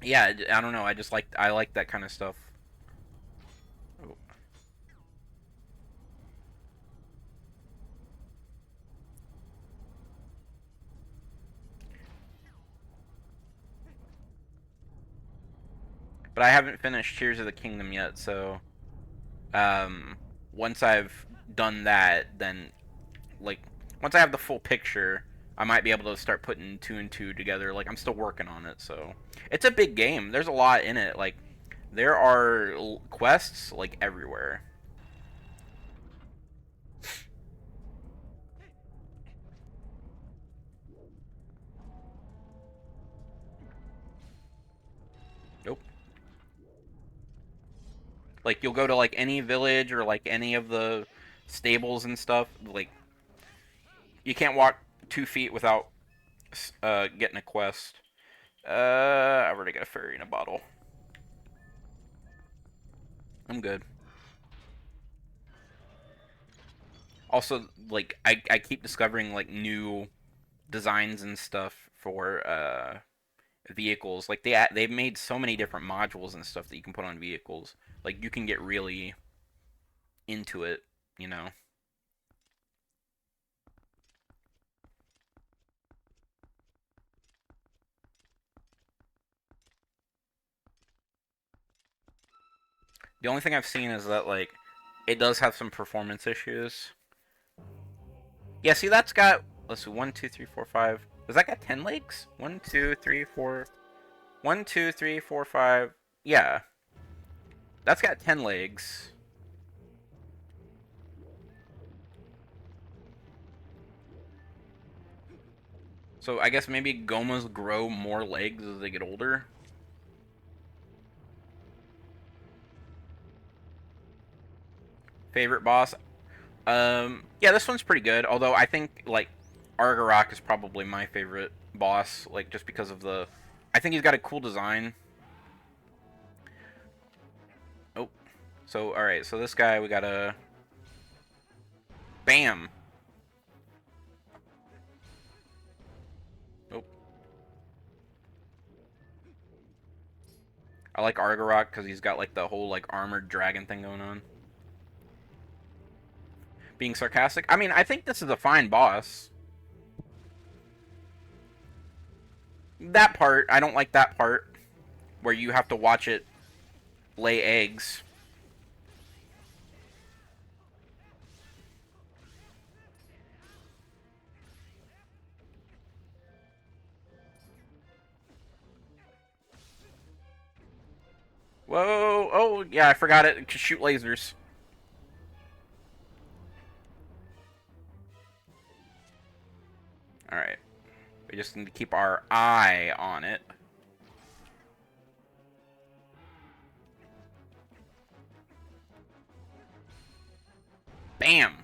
yeah, I don't know. I like that kind of stuff. Oh. But I haven't finished Tears of the Kingdom yet, so once I've done that, then like once I have the full picture, I might be able to start putting two and two together. Like I'm still working on it, so it's a big game. There's a lot in it. Like there are quests like everywhere. Nope. Like you'll go to like any village or like any of the stables and stuff. Like you can't walk 2 feet without getting a quest. I've already got a fairy in a bottle. I'm good. Also, like I keep discovering like new designs and stuff for vehicles. Like they've made so many different modules and stuff that you can put on vehicles. Like you can get really into it, you know. The only thing I've seen is that like it does have some performance issues. Yeah, see that's got, let's see, one, two, three, four, five. Does that got 10 legs? One, two, three, four. One, two, three, four, five. Yeah, that's got 10 legs. So I guess maybe Gomas grow more legs as they get older. Favorite boss? Yeah, this one's pretty good. Although I think like Argarok is probably my favorite boss, like just because of the. I think he's got a cool design. Oh, so all right. So this guy, we got a. Bam. Oh, I like Argarok because he's got like the whole like armored dragon thing going on. Being sarcastic. I mean, I think this is a fine boss. That part, I don't like that part where you have to watch it lay eggs. Whoa! Oh, yeah, I forgot it. Shoot lasers. Alright. We just need to keep our eye on it. Bam!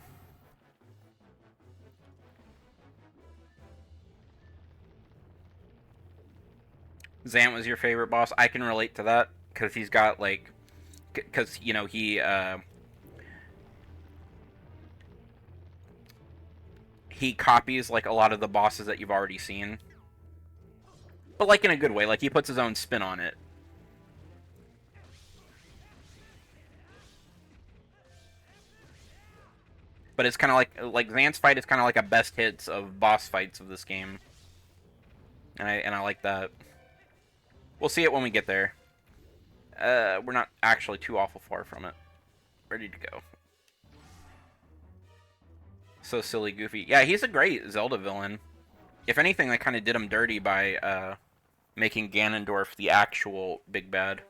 Zant was your favorite boss. I can relate to that because he's got like, because you know he copies like a lot of the bosses that you've already seen, but like in a good way. Like he puts his own spin on it. But it's kind of like Zant's fight is kind of like a best hits of boss fights of this game, and I like that. We'll see it when we get there. We're not actually too awful far from it. Ready to go. So silly, goofy. Yeah, he's a great Zelda villain. If anything, they kind of did him dirty by making Ganondorf the actual big bad.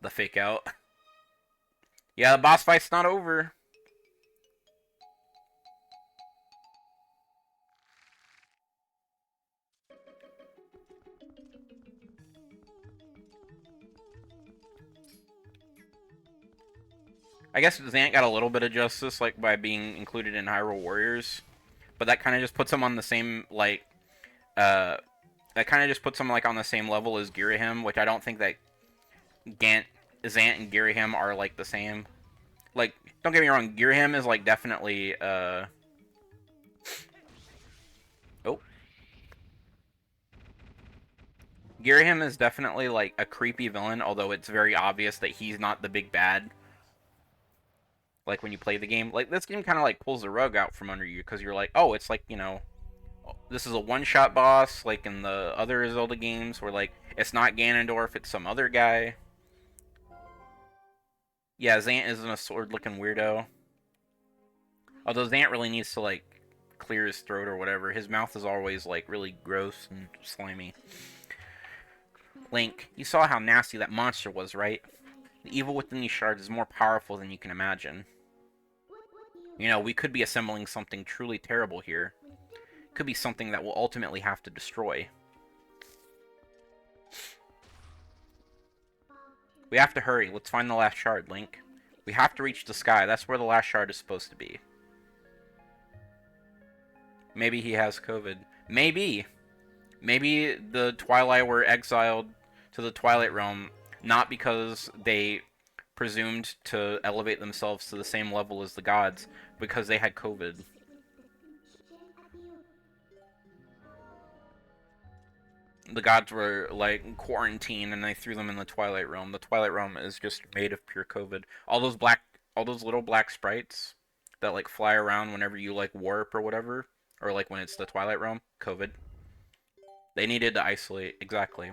The fake out. Yeah, the boss fight's not over. I guess Zant got a little bit of justice, like by being included in Hyrule Warriors, but that kind of just puts him on the same uh, that kind of just puts him like on the same level as Girahim, which I don't think that Zant and Girahim are like the same. Like, don't get me wrong, Girahim is like definitely oh, Girahim is definitely like a creepy villain, although it's very obvious that he's not the big bad. Like when you play the game, like this game kind of like pulls the rug out from under you because you're like, oh, it's like, you know, This is a one-shot boss, like in the other Zelda games, where like it's not Ganondorf, it's some other guy. Yeah, Zant isn't a sword-looking weirdo. Although Zant really needs to like clear his throat or whatever. His mouth is always like really gross and slimy. Link, you saw how nasty that monster was, right? The evil within these shards is more powerful than you can imagine. You know, we could be assembling something truly terrible here. It could be something that we'll ultimately have to destroy. We have to hurry. Let's find the last shard, Link. We have to reach the sky. That's where the last shard is supposed to be. Maybe he has COVID. Maybe. Maybe the Twilight were exiled to the Twilight Realm not because they presumed to elevate themselves to the same level as the gods, because they had COVID. The gods were like quarantined and they threw them in the Twilight Realm. The Twilight Realm is just made of pure COVID. All those little black sprites that like fly around whenever you like warp or whatever, or like when it's the Twilight Realm, COVID. They needed to isolate, exactly.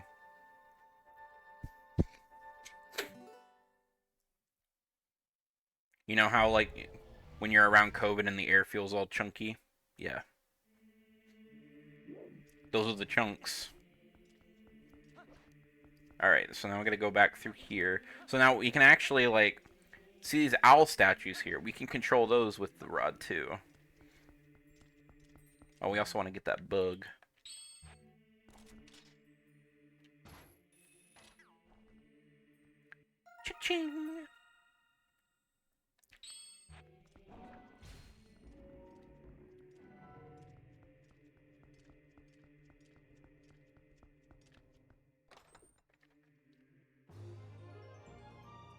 You know how like when you're around COVID and the air feels all chunky? Yeah. Those are the chunks. Alright, so now we're gonna go back through here. So now we can actually like see these owl statues here. We can control those with the rod too. Oh, we also want to get that bug. Cha-ching!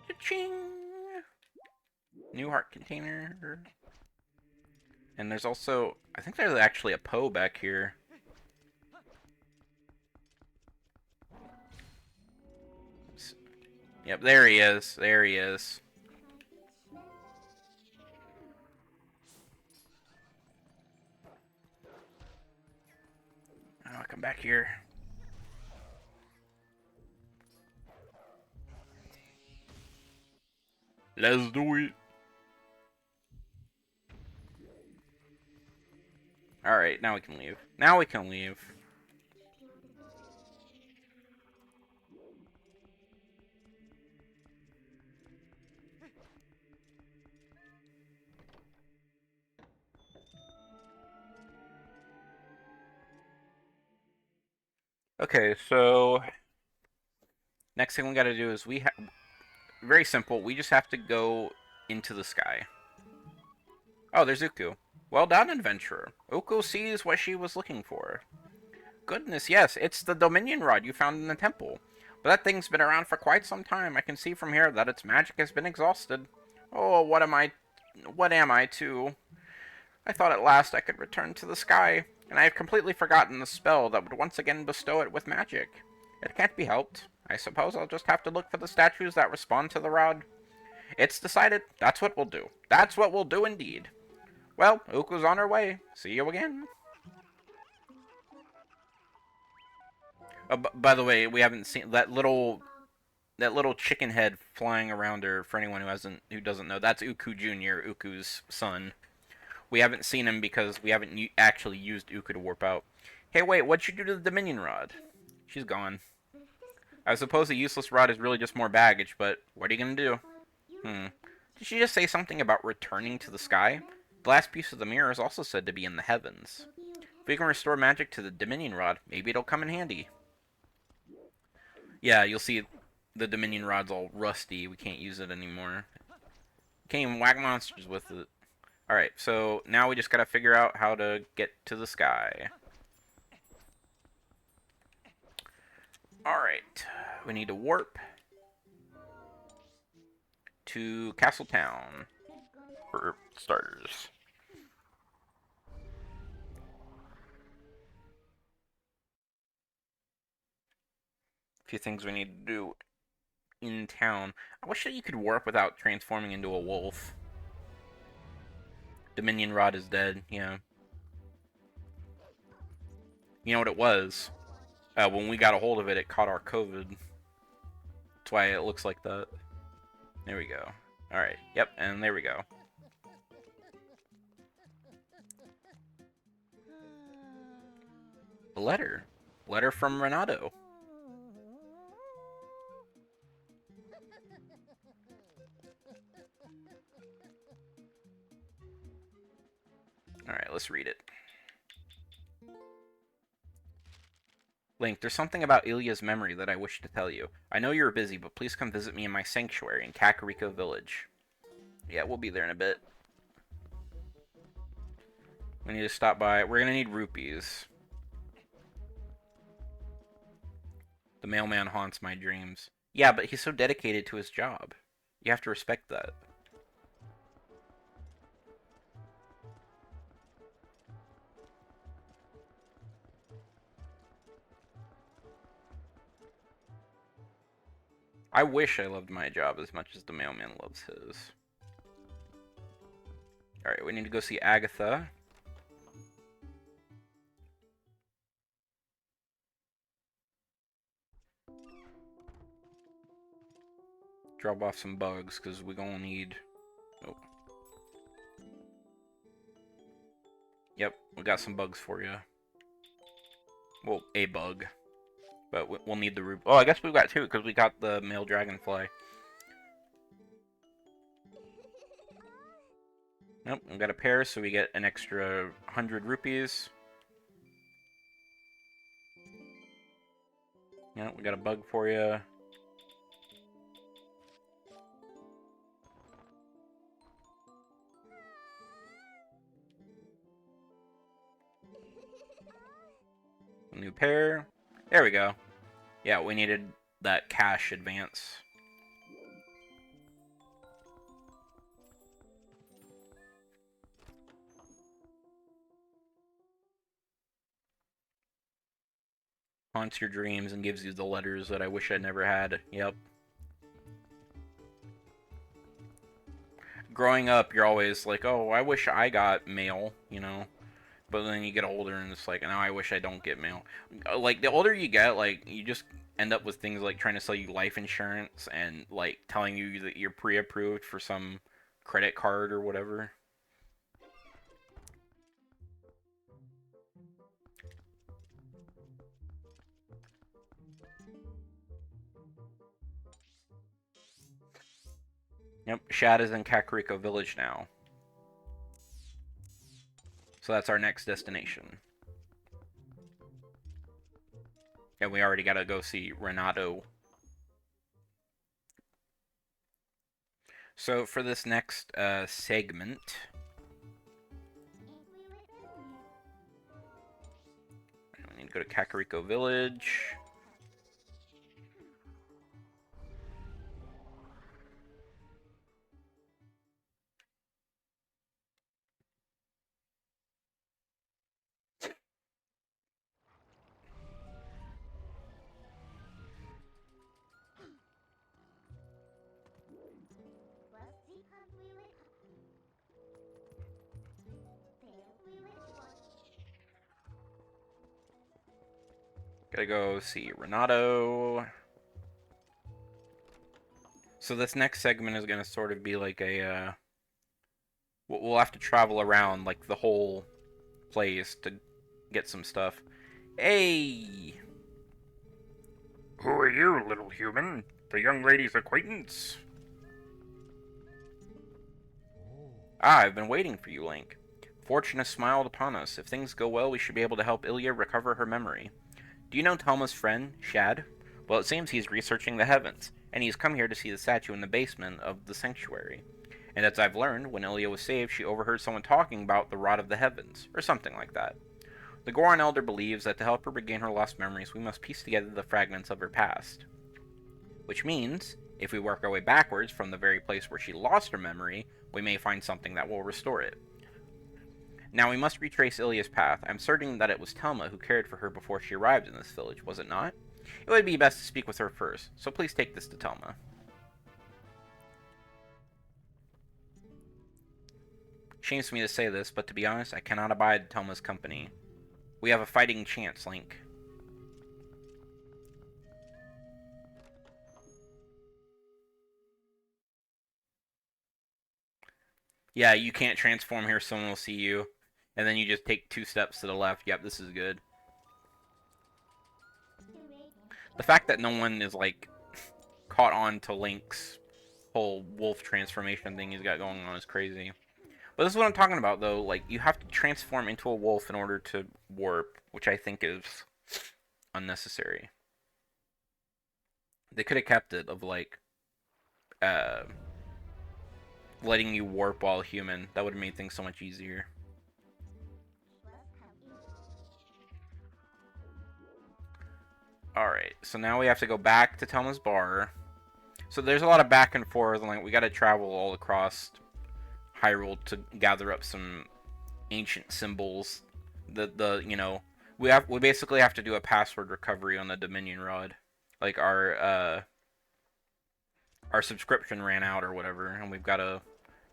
Cha-ching! New heart container. And there's also, I think there's actually a Poe back here. Yep, there he is. There he is. Oh, come back here. Let's do it. Alright, now we can leave. Now we can leave. Okay, so next thing we gotta do is very simple. We just have to go into the sky. Oh, there's Uku. Well done, adventurer. Uku sees what she was looking for. Goodness, yes, it's the Dominion Rod you found in the temple. But that thing's been around for quite some time. I can see from here that its magic has been exhausted. Oh, what am I too? I thought at last I could return to the sky, and I have completely forgotten the spell that would once again bestow it with magic. It can't be helped. I suppose I'll just have to look for the statues that respond to the rod. It's decided. That's what we'll do. That's what we'll do indeed. Well, Uku's on her way. See you again. By the way, we haven't seen that little chicken head flying around her. For anyone who doesn't know, that's Uku Jr., Uku's son. We haven't seen him because we haven't actually used Uku to warp out. Hey, wait, what'd you do to the Dominion Rod? She's gone. I suppose the useless rod is really just more baggage, but what are you gonna do? Did she just say something about returning to the sky? The last piece of the mirror is also said to be in the heavens. If we can restore magic to the Dominion Rod, maybe it'll come in handy. Yeah, you'll see the Dominion Rod's all rusty. We can't use it anymore. Can't even whack monsters with it. Alright, so now we just gotta figure out how to get to the sky. Alright, we need to warp to Castletown for starters. A few things we need to do in town. I wish that you could warp without transforming into a wolf. Dominion Rod is dead, yeah. You know what it was? When we got a hold of it, it caught our COVID. That's why it looks like that. There we go. Alright, yep, and there we go. A letter. Letter from Renato. Alright, let's read it. Link, there's something about Ilya's memory that I wish to tell you. I know you're busy, but please come visit me in my sanctuary in Kakariko Village. Yeah, we'll be there in a bit. We need to stop by. We're gonna need rupees. The mailman haunts my dreams. Yeah, but he's so dedicated to his job. You have to respect that. I wish I loved my job as much as the mailman loves his. Alright, we need to go see Agatha. Drop off some bugs, because we're gonna need... Oh. Yep, we got some bugs for you. Well, a bug. But we'll need the ruby. Oh, I guess we've got two, because we got the male dragonfly. Nope, we got a pair, so we get an extra 100 rupees. Yep, we got a bug for you. A new pair. There we go. Yeah, we needed that cash advance. Haunts your dreams and gives you the letters that I wish I never had. Yep. Growing up, you're always like, oh, I wish I got mail, you know? But then you get older and it's like, now I wish I don't get mail. Like, the older you get, like, you just end up with things like trying to sell you life insurance and, like, telling you that you're pre-approved for some credit card or whatever. Yep, Shad is in Kakariko Village now. So that's our next destination. And we already gotta go see Renato. So for this next segment... we need to go to Kakariko Village. Gotta go see Renato. So this next segment is gonna sort of be like a, we'll have to travel around, like, the whole place to get some stuff. Hey! Who are you, little human? The young lady's acquaintance? Ah, I've been waiting for you, Link. Fortune has smiled upon us. If things go well, we should be able to help Ilya recover her memory. Do you know Telma's friend, Shad? Well, it seems he's researching the heavens, and he's come here to see the statue in the basement of the sanctuary. And as I've learned, when Ilya was saved, she overheard someone talking about the Rod of the Heavens, or something like that. The Goron Elder believes that to help her regain her lost memories, we must piece together the fragments of her past. Which means, if we work our way backwards from the very place where she lost her memory, we may find something that will restore it. Now we must retrace Ilya's path. I'm certain that it was Telma who cared for her before she arrived in this village, was it not? It would be best to speak with her first, so please take this to Telma. Shames me to say this, but to be honest, I cannot abide Telma's company. We have a fighting chance, Link. Yeah, you can't transform here, someone will see you. And then you just take 2 steps to the left. Yep, this is good. The fact that no one is, like, caught on to Link's whole wolf transformation thing he's got going on is crazy. But this is what I'm talking about, though. Like, you have to transform into a wolf in order to warp, which I think is unnecessary. They could have kept it of, like, uh, letting you warp while human. That would have made things so much easier. Alright, so now we have to go back to Telma's bar. So there's a lot of back and forth, and like we gotta travel all across Hyrule to gather up some ancient symbols. We basically have to do a password recovery on the Dominion Rod. Like our subscription ran out or whatever, and we've gotta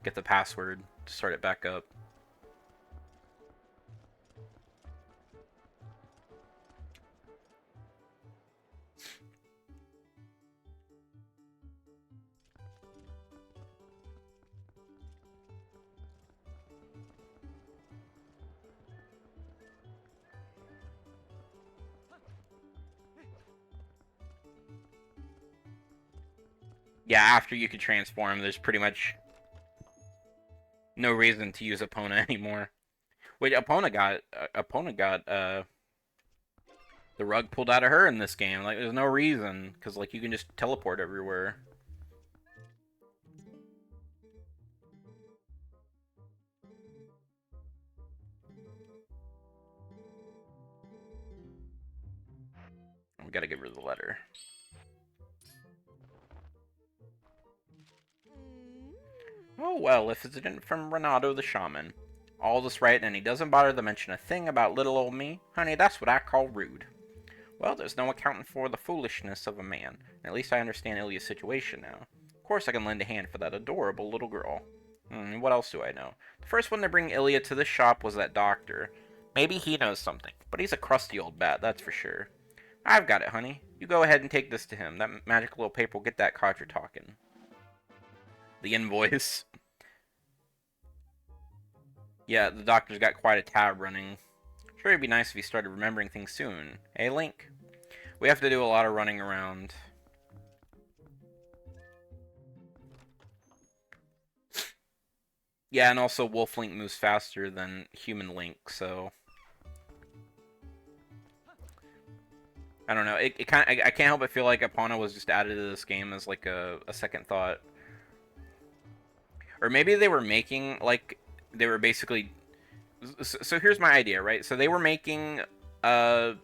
get the password to start it back up. Yeah, after you can transform, there's pretty much no reason to use Epona anymore. Wait, Epona got the rug pulled out of her in this game. Like, there's no reason, because like you can just teleport everywhere. We gotta get rid of the letter. Oh well, if it's from Renato the Shaman. All this right, and he doesn't bother to mention a thing about little old me? Honey, that's what I call rude. Well, there's no accounting for the foolishness of a man. At least I understand Ilya's situation now. Of course I can lend a hand for that adorable little girl. What else do I know? The first one to bring Ilya to the shop was that doctor. Maybe he knows something, but he's a crusty old bat, that's for sure. I've got it, honey. You go ahead and take this to him. That magic little paper will get that codger talking. The invoice. Yeah, the doctor's got quite a tab running. Sure, it'd be nice if he started remembering things soon. Hey, Link? We have to do a lot of running around. Yeah, and also Wolf Link moves faster than Human Link, so... I don't know. I can't help but feel like Epona was just added to this game as like a second thought. Or maybe they were making, like, they were basically... So here's my idea, right? So they were making Ocarina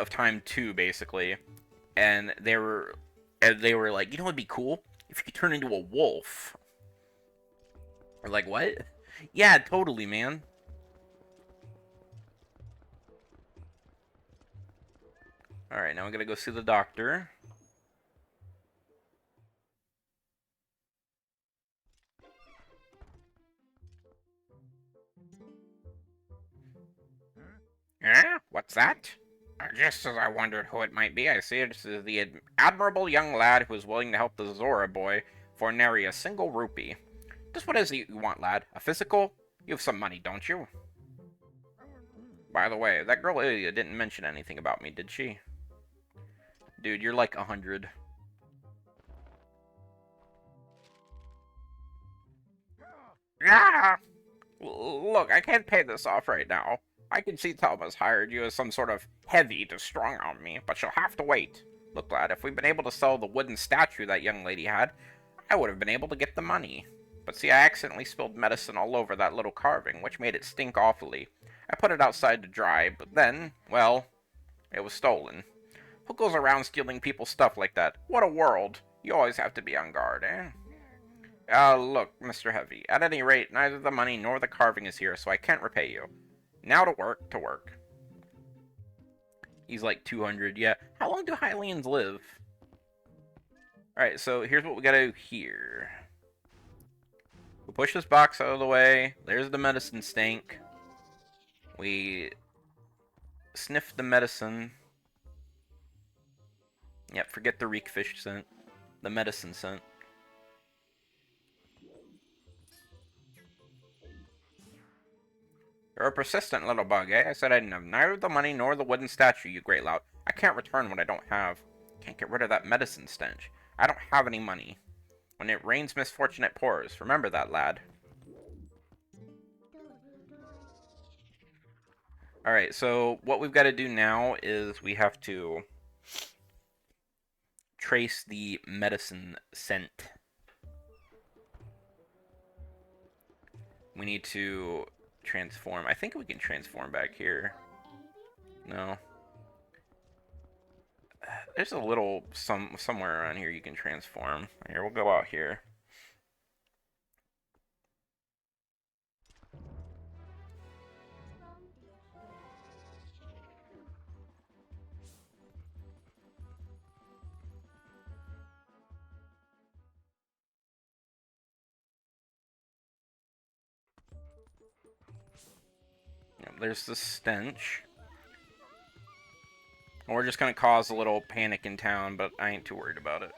of Time 2, basically. And they were like, you know what'd be cool? If you could turn into a wolf. Or like, what? Yeah, totally, man. Alright, now we gotta go see the doctor. Eh? What's that? Just as I wondered who it might be, I see it is the admirable young lad who is willing to help the Zora boy for nary a single rupee. Just what is it you want, lad? A physical? You have some money, don't you? By the way, that girl Ilya didn't mention anything about me, did she? Dude, you're like 100. Yeah! Look, I can't pay this off right now. I can see Thelma's hired you as some sort of heavy to strong on me, but she'll have to wait. Look, lad, if we'd been able to sell the wooden statue that young lady had, I would have been able to get the money. But see, I accidentally spilled medicine all over that little carving, which made it stink awfully. I put it outside to dry, but then, well, it was stolen. Who goes around stealing people's stuff like that? What a world. You always have to be on guard, eh? Look, Mr. Heavy, at any rate, neither the money nor the carving is here, so I can't repay you. Now to work, to work. He's like 200, yeah. How long do Hylians live? Alright, so here's what we gotta do here. We'll push this box out of the way. There's the medicine stank. We sniff the medicine. Yep, forget the reek fish scent. The medicine scent. You're a persistent little bug, eh? I said I didn't have neither the money nor the wooden statue, you great lout. I can't return what I don't have. Can't get rid of that medicine stench. I don't have any money. When it rains misfortune, it pours. Remember that, lad. Alright, so what we've got to do now is we have to trace the medicine scent. We need to transform. I think we can transform back here. No. There's a little somewhere around here you can transform. Here, we'll go out here. There's the stench. We're just gonna cause a little panic in town, but I ain't too worried about it.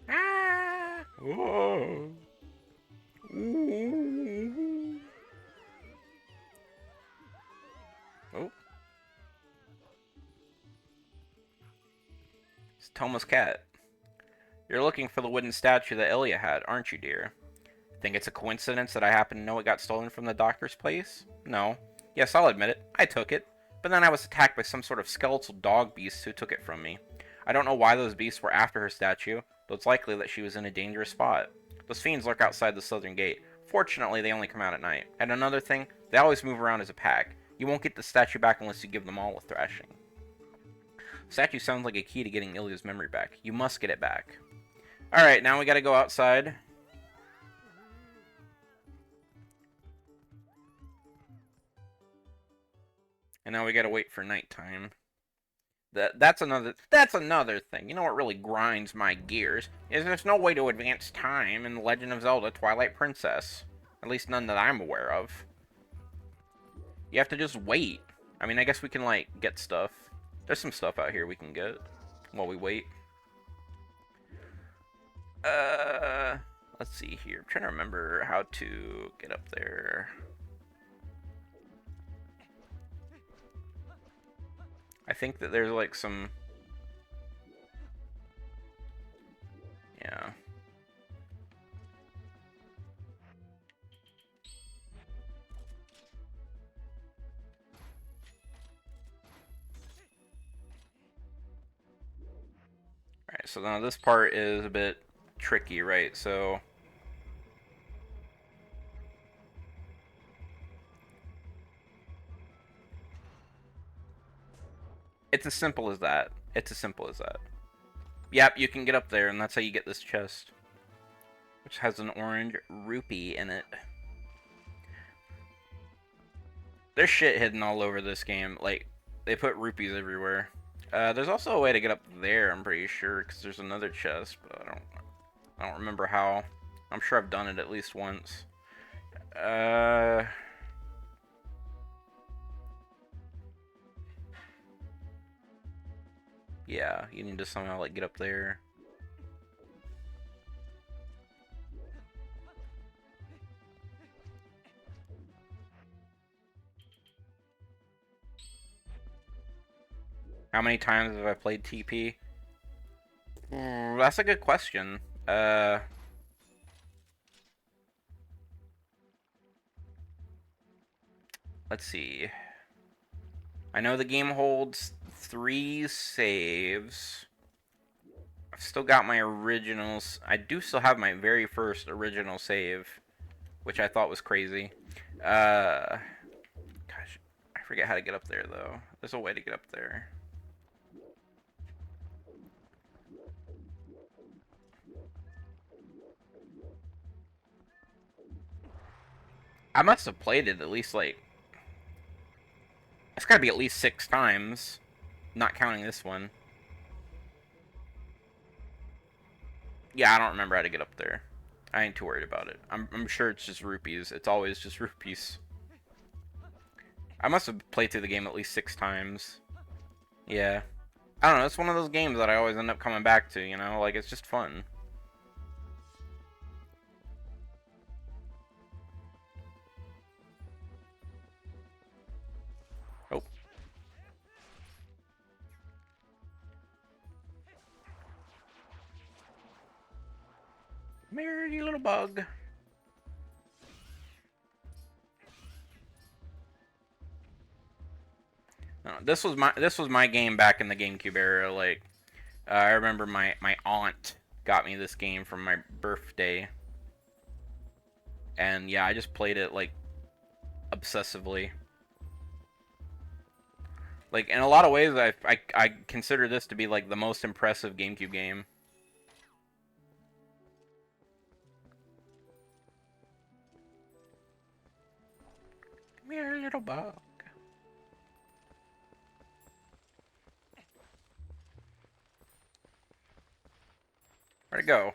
Ah! Whoa! Ooh. Oh. It's Toma's cat. You're looking for the wooden statue that Ilya had, aren't you, dear? Think it's a coincidence that I happen to know it got stolen from the doctor's place? No. Yes, I'll admit it. I took it. But then I was attacked by some sort of skeletal dog beasts who took it from me. I don't know why those beasts were after her statue, though it's likely that she was in a dangerous spot. Those fiends lurk outside the southern gate. Fortunately, they only come out at night. And another thing, they always move around as a pack. You won't get the statue back unless you give them all a thrashing. The statue sounds like a key to getting Ilya's memory back. You must get it back. Alright, now we gotta go outside. And now we gotta wait for nighttime. That's another thing. You know what really grinds my gears? Is there's no way to advance time in The Legend of Zelda Twilight Princess. At least none that I'm aware of. You have to just wait. I mean, I guess we can, like, get stuff. There's some stuff out here we can get while we wait. Let's see here. I'm trying to remember how to get up there. I think that there's like some... Yeah. Alright, so now this part is a bit tricky, right? So... It's as simple as that. It's as simple as that. Yep, you can get up there, and that's how you get this chest. Which has an orange rupee in it. There's shit hidden all over this game. Like, they put rupees everywhere. There's also a way to get up there, I'm pretty sure, because there's another chest, but I don't remember how. I'm sure I've done it at least once. Yeah, you need to somehow, like, get up there. How many times have I played TP? That's a good question. Let's see. I know the game holds 3 saves. I've still got my originals. I do still have my very first original save, which I thought was crazy. Gosh, I forget how to get up there, though. There's a way to get up there. I must have played it at least, like... It's gotta be at least 6 times, not counting this one. Yeah, I don't remember how to get up there. I ain't too worried about it. I'm sure it's just rupees. It's always just rupees. I must have played through the game at least 6 times. Yeah. I don't know, it's one of those games that I always end up coming back to, you know? Like, it's just fun. Oh. Come here, you little bug. No, this was my game back in the GameCube era. Like, I remember my aunt got me this game for my birthday, and yeah, I just played it like obsessively. Like in a lot of ways, I consider this to be like the most impressive GameCube game. Come here, little bug. Where'd it go?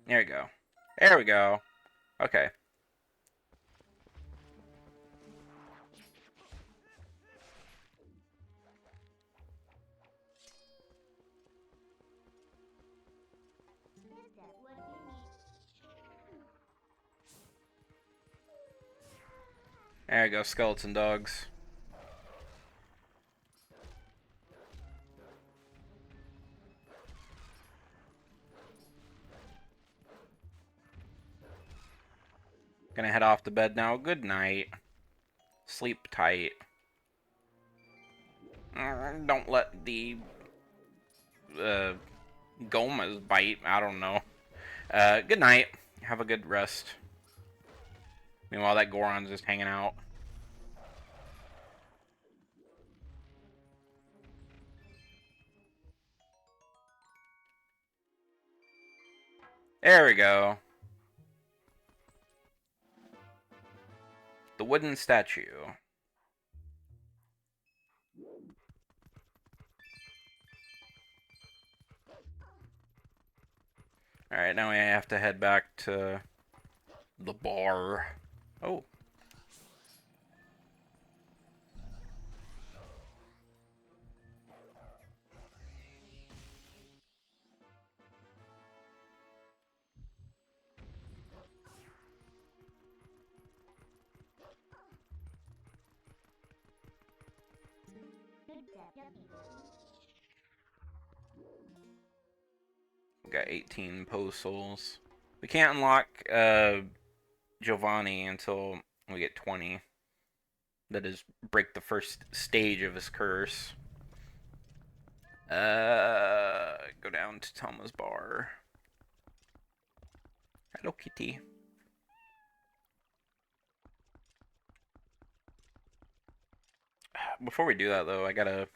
There we go. There we go. Okay. There we go, skeleton dogs. Gonna head off to bed now. Good night. Sleep tight. Don't let the uh, Gomas bite. I don't know. Good night. Have a good rest. Meanwhile, that Goron's just hanging out. There we go. The wooden statue. Alright, now we have to head back to the bar. Oh. We got 18 post souls. We can't unlock Giovanni until we get 20. That is, break the first stage of his curse. Go down to Thoma's bar. Hello, Kitty. Before we do that, though, I gotta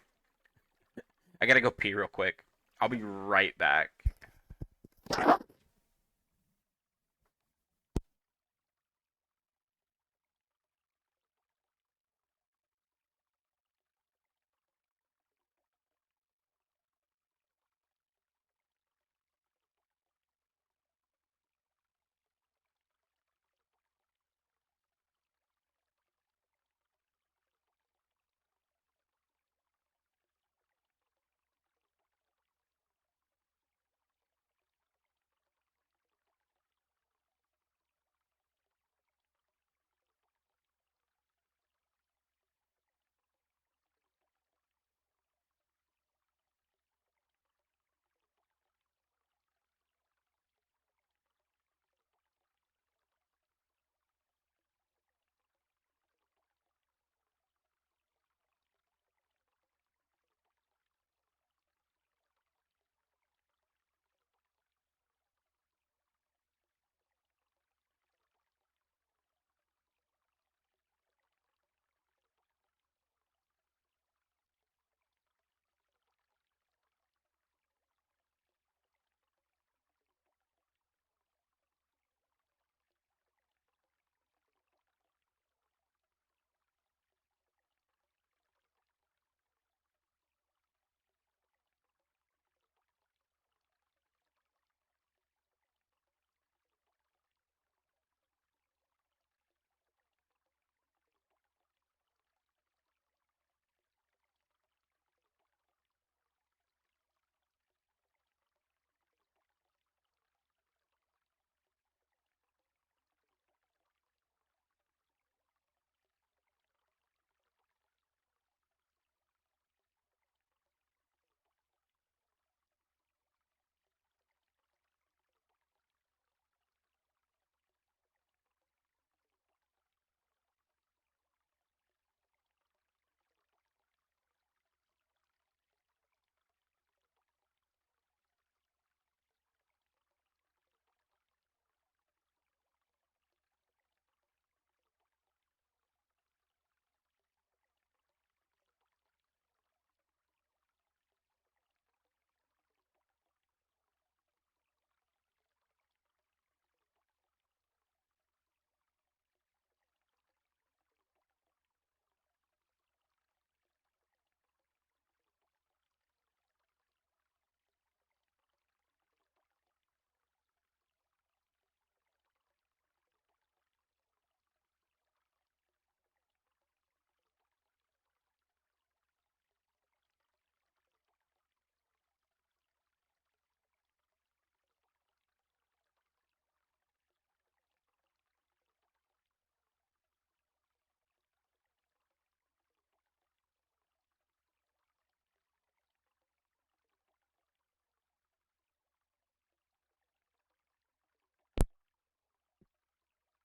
go pee real quick. I'll be right back.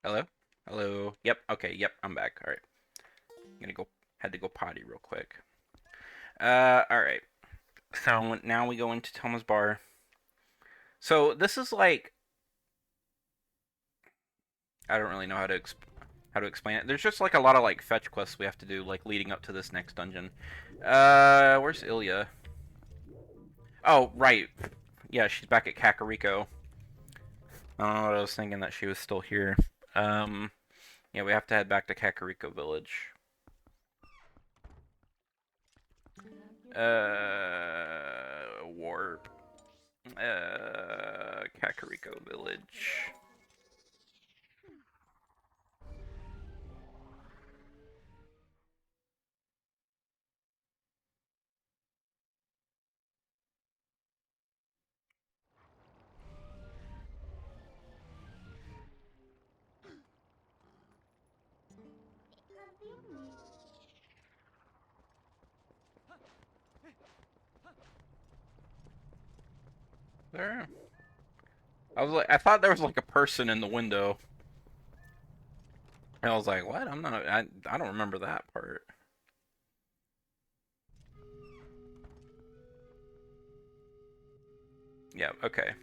Hello? Hello? Yep, okay, yep, I'm back. Alright. Had to go potty real quick. Alright. So now we go into Thomas Bar. So this is like, I don't really know how to explain it. There's just like a lot of like fetch quests we have to do, like leading up to this next dungeon. Where's Ilya? Oh, right. Yeah, she's back at Kakariko. I don't know what I was thinking that she was still here. Um, yeah, we have to head back to Kakariko Village. Warp. Kakariko Village. There. I thought there was like a person in the window. And I was like, what? I don't remember that part. Yeah, okay.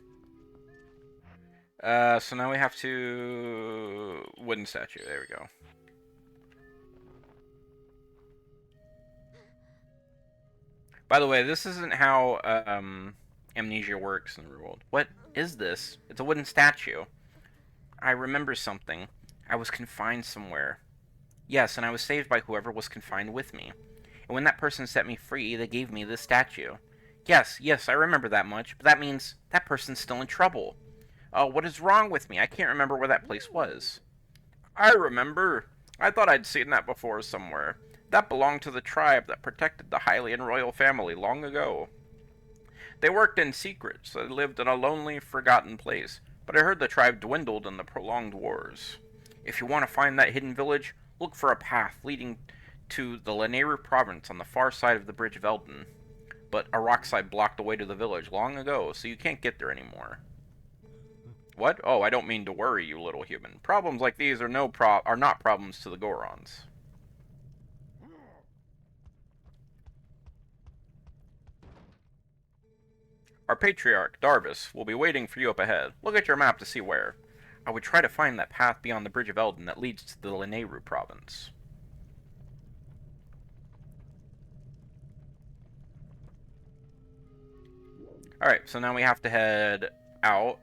So now we have to... Wooden statue, there we go. By the way, this isn't how, amnesia works in the real world. What is this? It's a wooden statue. I remember something. I was confined somewhere. Yes, and I was saved by whoever was confined with me. And when that person set me free, they gave me this statue. Yes, I remember that much, but that means that person's still in trouble. Oh, what is wrong with me? I can't remember where that place was. I remember. I thought I'd seen that before somewhere. That belonged to the tribe that protected the Hylian royal family long ago. They worked in secret, so they lived in a lonely, forgotten place, but I heard the tribe dwindled in the prolonged wars. If you want to find that hidden village, look for a path leading to the Lanayru province on the far side of the Bridge of Eldon. But a rock slide blocked the way to the village long ago, so you can't get there anymore. What? Oh, I don't mean to worry you, little human. Problems like these are not problems to the Gorons. Our patriarch, Darvis, will be waiting for you up ahead. Look at your map to see where. I would try to find that path beyond the Bridge of Eldon that leads to the Lanayru province. Alright, so now we have to head out.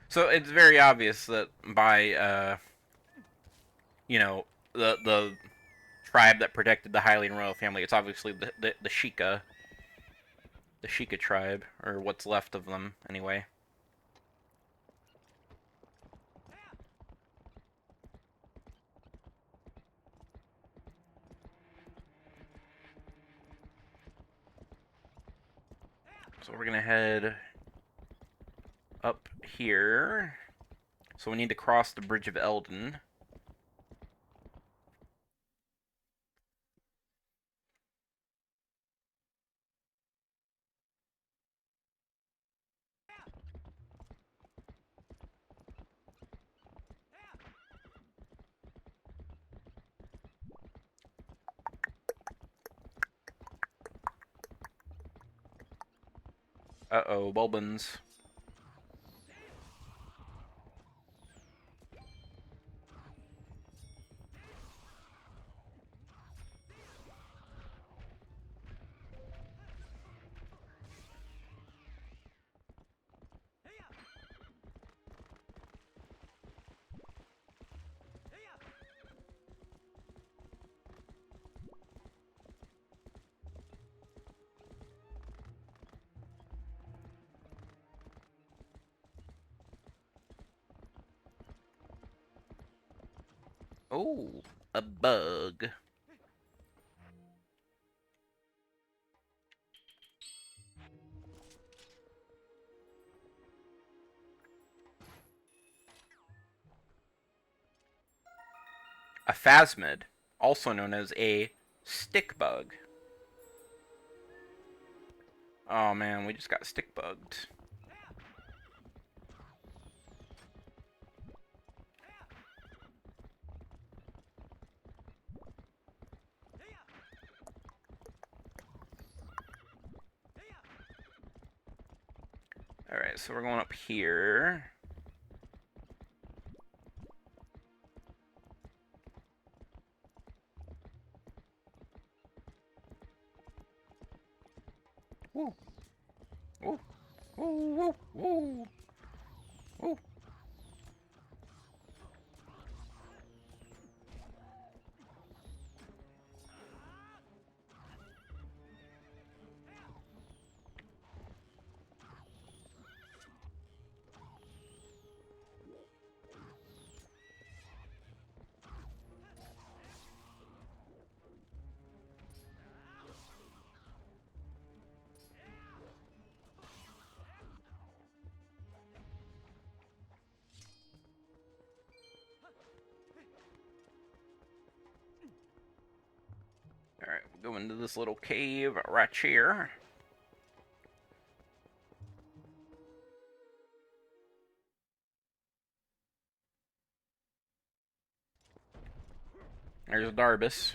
So it's very obvious that by, you know, the tribe that protected the Hylian royal family, it's obviously the Sheikah. The Sheikah tribe, or what's left of them, anyway. So we're gonna head up here. So we need to cross the Bridge of Eldon. Uh-oh, Bulbins. Oh, a bug. A phasmid, also known as a Stick bug. Oh man, we just got stick bugged. Alright, so we're going up here. Woo. Woo. Woo, woo, woo. Woo. Alright, we'll go into this little cave right here. There's Darbus.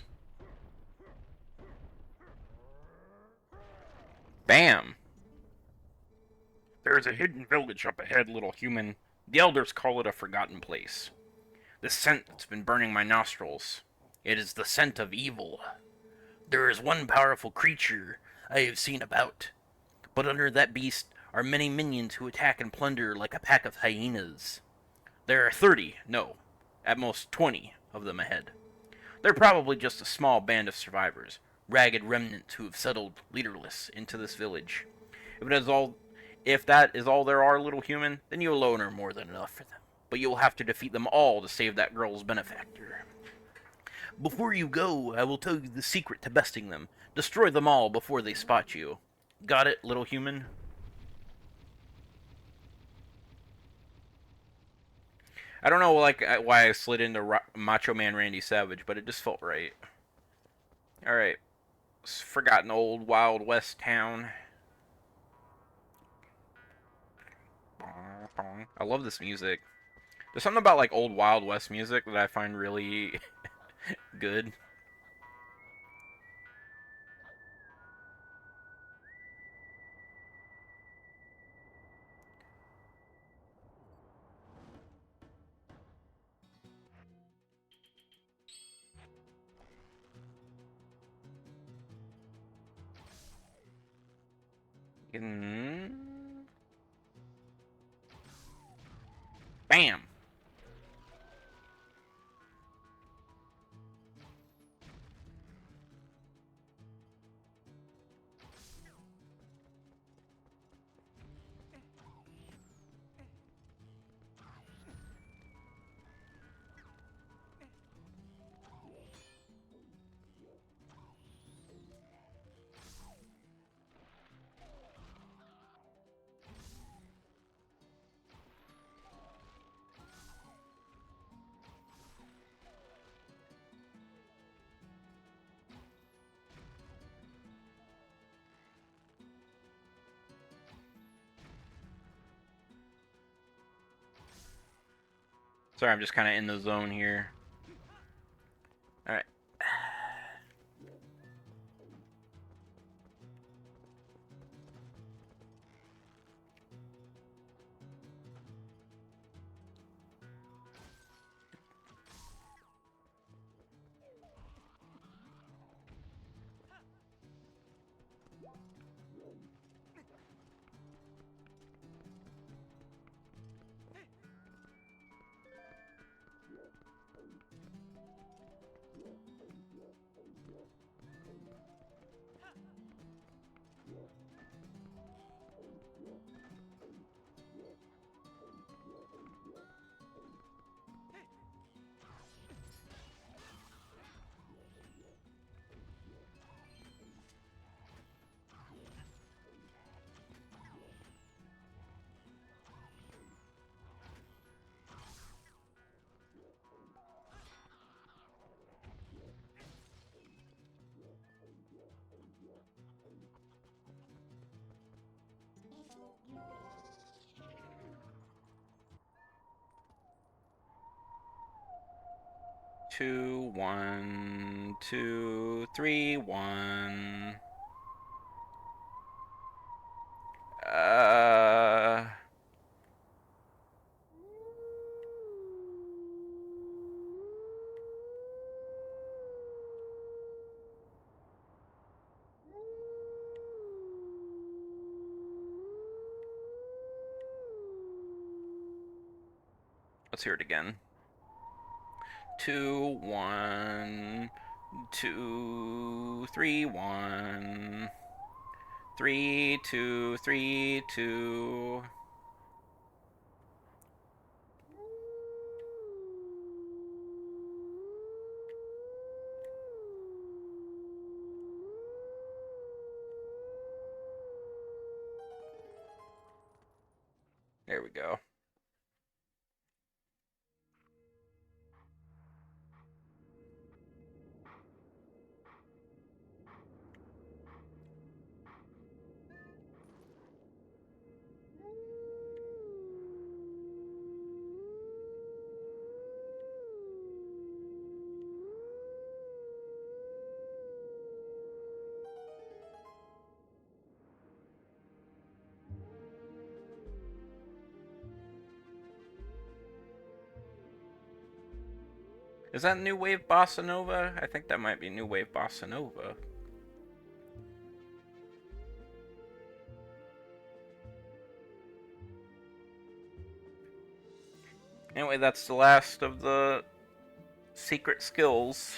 Bam! There is a hidden village up ahead, little human. The elders call it a forgotten place. The scent that's been burning my nostrils. It is the scent of evil. There is one powerful creature I have seen about, but under that beast are many minions who attack and plunder like a pack of hyenas. There are 30, no, at most 20 of them ahead. They're probably just a small band of survivors, ragged remnants who have settled leaderless into this village. If that is all there are, little human, then you alone are more than enough for them. But you will have to defeat them all to save that girl's benefactor. Before you go, I will tell you the secret to besting them. Destroy them all before they spot you. Got it, little human? I don't know why I slid into Macho Man Randy Savage, but it just felt right. Alright. Forgotten old Wild West town. I love this music. There's something about like old Wild West music that I find really good. Mm. Bam! Sorry, I'm just kind of in the zone here. Alright. 2, 1, 2, 3, 1. Let's hear it again. 2, 1, 2, 3, 1. 3, 2, 3, 2. There we go. Is that New Wave Bossa Nova? I think that might be New Wave Bossa Nova. Anyway, that's the last of the secret skills.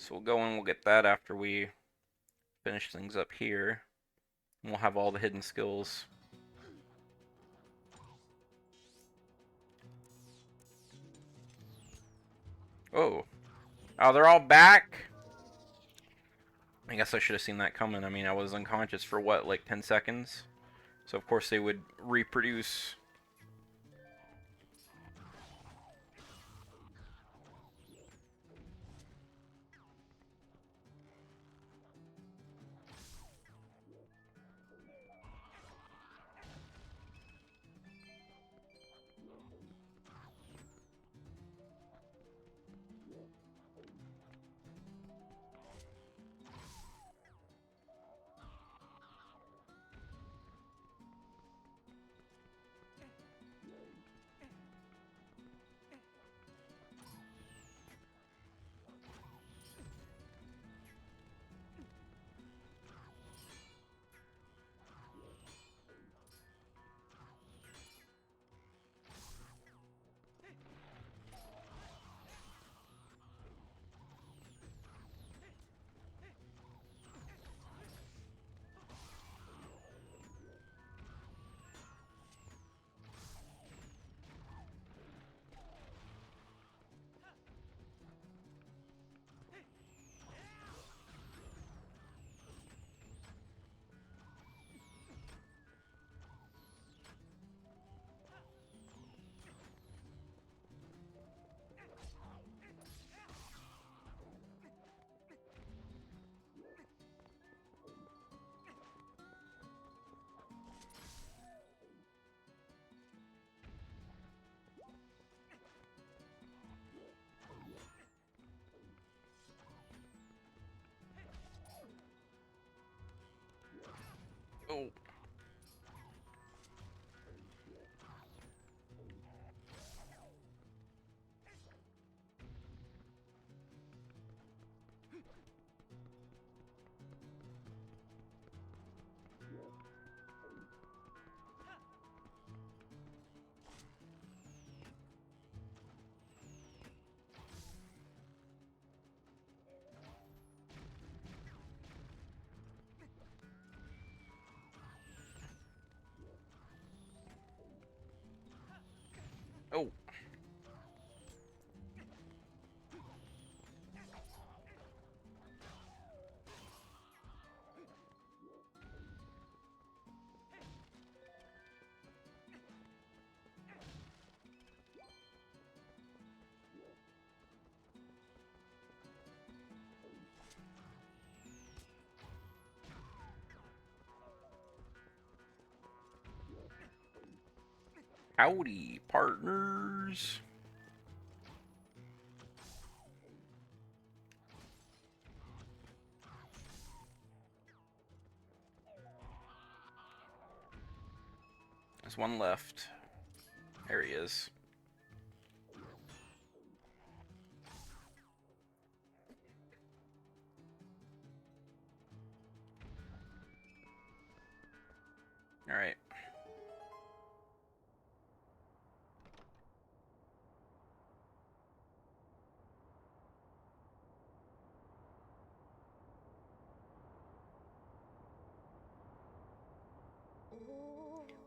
So we'll go and we'll get that after we finish things up here. And we'll have all the hidden skills. Oh. Oh, they're all back? I guess I should have seen that coming. I mean, I was unconscious for what, like 10 seconds? So of course they would reproduce. Howdy, partners. There's one left. There he is. Alright.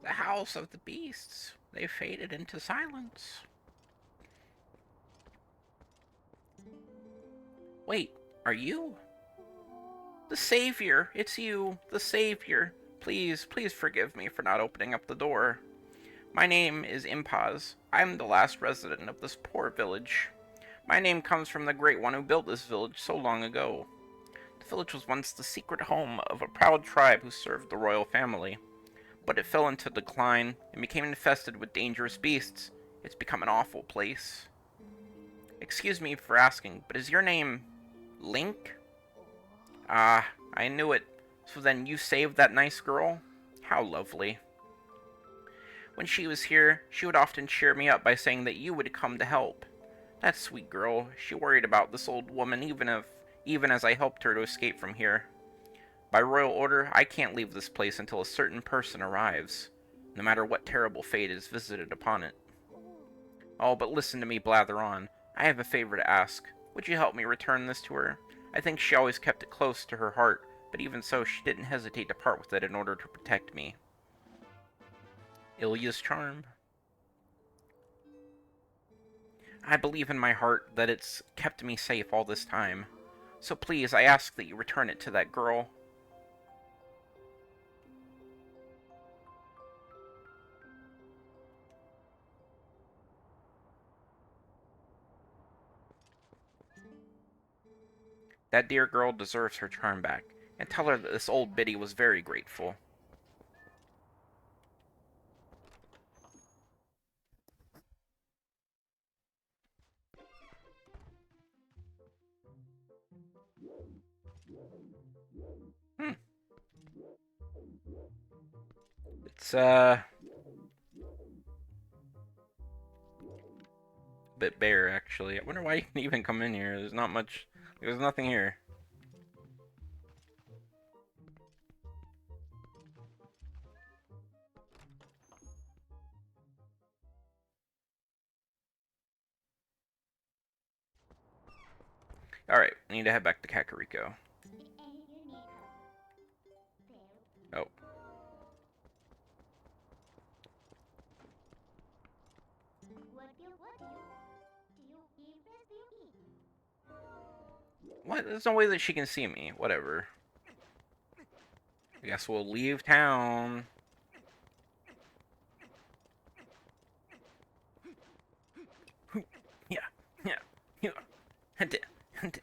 The House of the Beasts. They faded into silence. Wait, are you? The Savior! It's you! The Savior! Please, please forgive me for not opening up the door. My name is Impaz. I'm the last resident of this poor village. My name comes from the Great One who built this village so long ago. The village was once the secret home of a proud tribe who served the royal family. But it fell into decline and became infested with dangerous beasts. It's become an awful place. Excuse me for asking, but is your name Link? Ah, I knew it. So then you saved that nice girl? How lovely. When she was here, she would often cheer me up by saying that you would come to help. That sweet girl, she worried about this old woman even as I helped her to escape from here. By royal order, I can't leave this place until a certain person arrives, no matter what terrible fate is visited upon it. Oh, but listen to me blather on. I have a favor to ask. Would you help me return this to her? I think she always kept it close to her heart, but even so, she didn't hesitate to part with it in order to protect me. Ilya's charm. I believe in my heart that it's kept me safe all this time. So please, I ask that you return it to that girl. That dear girl deserves her charm back, and tell her that this old biddy was very grateful. Hmm. It's, a bit bare, actually. I wonder why you can even come in here. There's not much... There's nothing here. Alright, I need to head back to Kakariko. Oh. What? There's no way that she can see me. Whatever. I guess we'll leave town. Yeah, yeah, yeah. Hunt it, hunt it.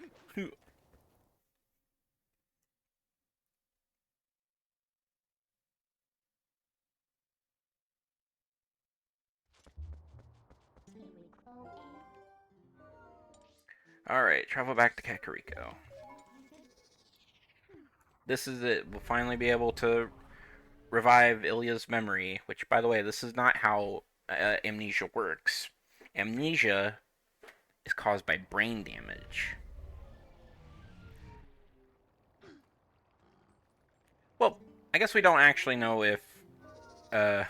Alright, travel back to Kakariko. This is it. We'll finally be able to revive Ilya's memory, which, by the way, this is not how amnesia works. Amnesia is caused by brain damage. Well, I guess we don't actually know if... I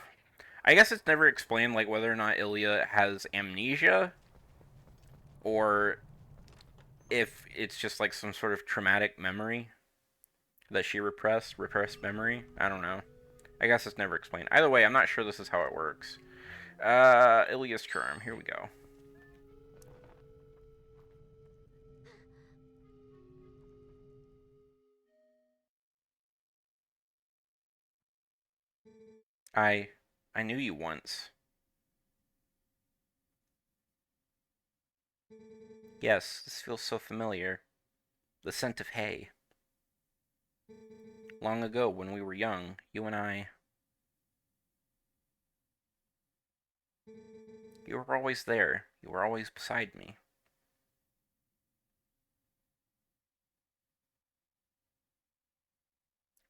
guess it's never explained, like, whether or not Ilya has amnesia, or if it's just, like, some sort of traumatic memory that she repressed memory. I don't know. I guess it's never explained. Either way, I'm not sure this is how it works. Ilya's charm. Here we go. I knew you once. Yes, this feels so familiar. The scent of hay. Long ago, when we were young, you and I... You were always there. You were always beside me.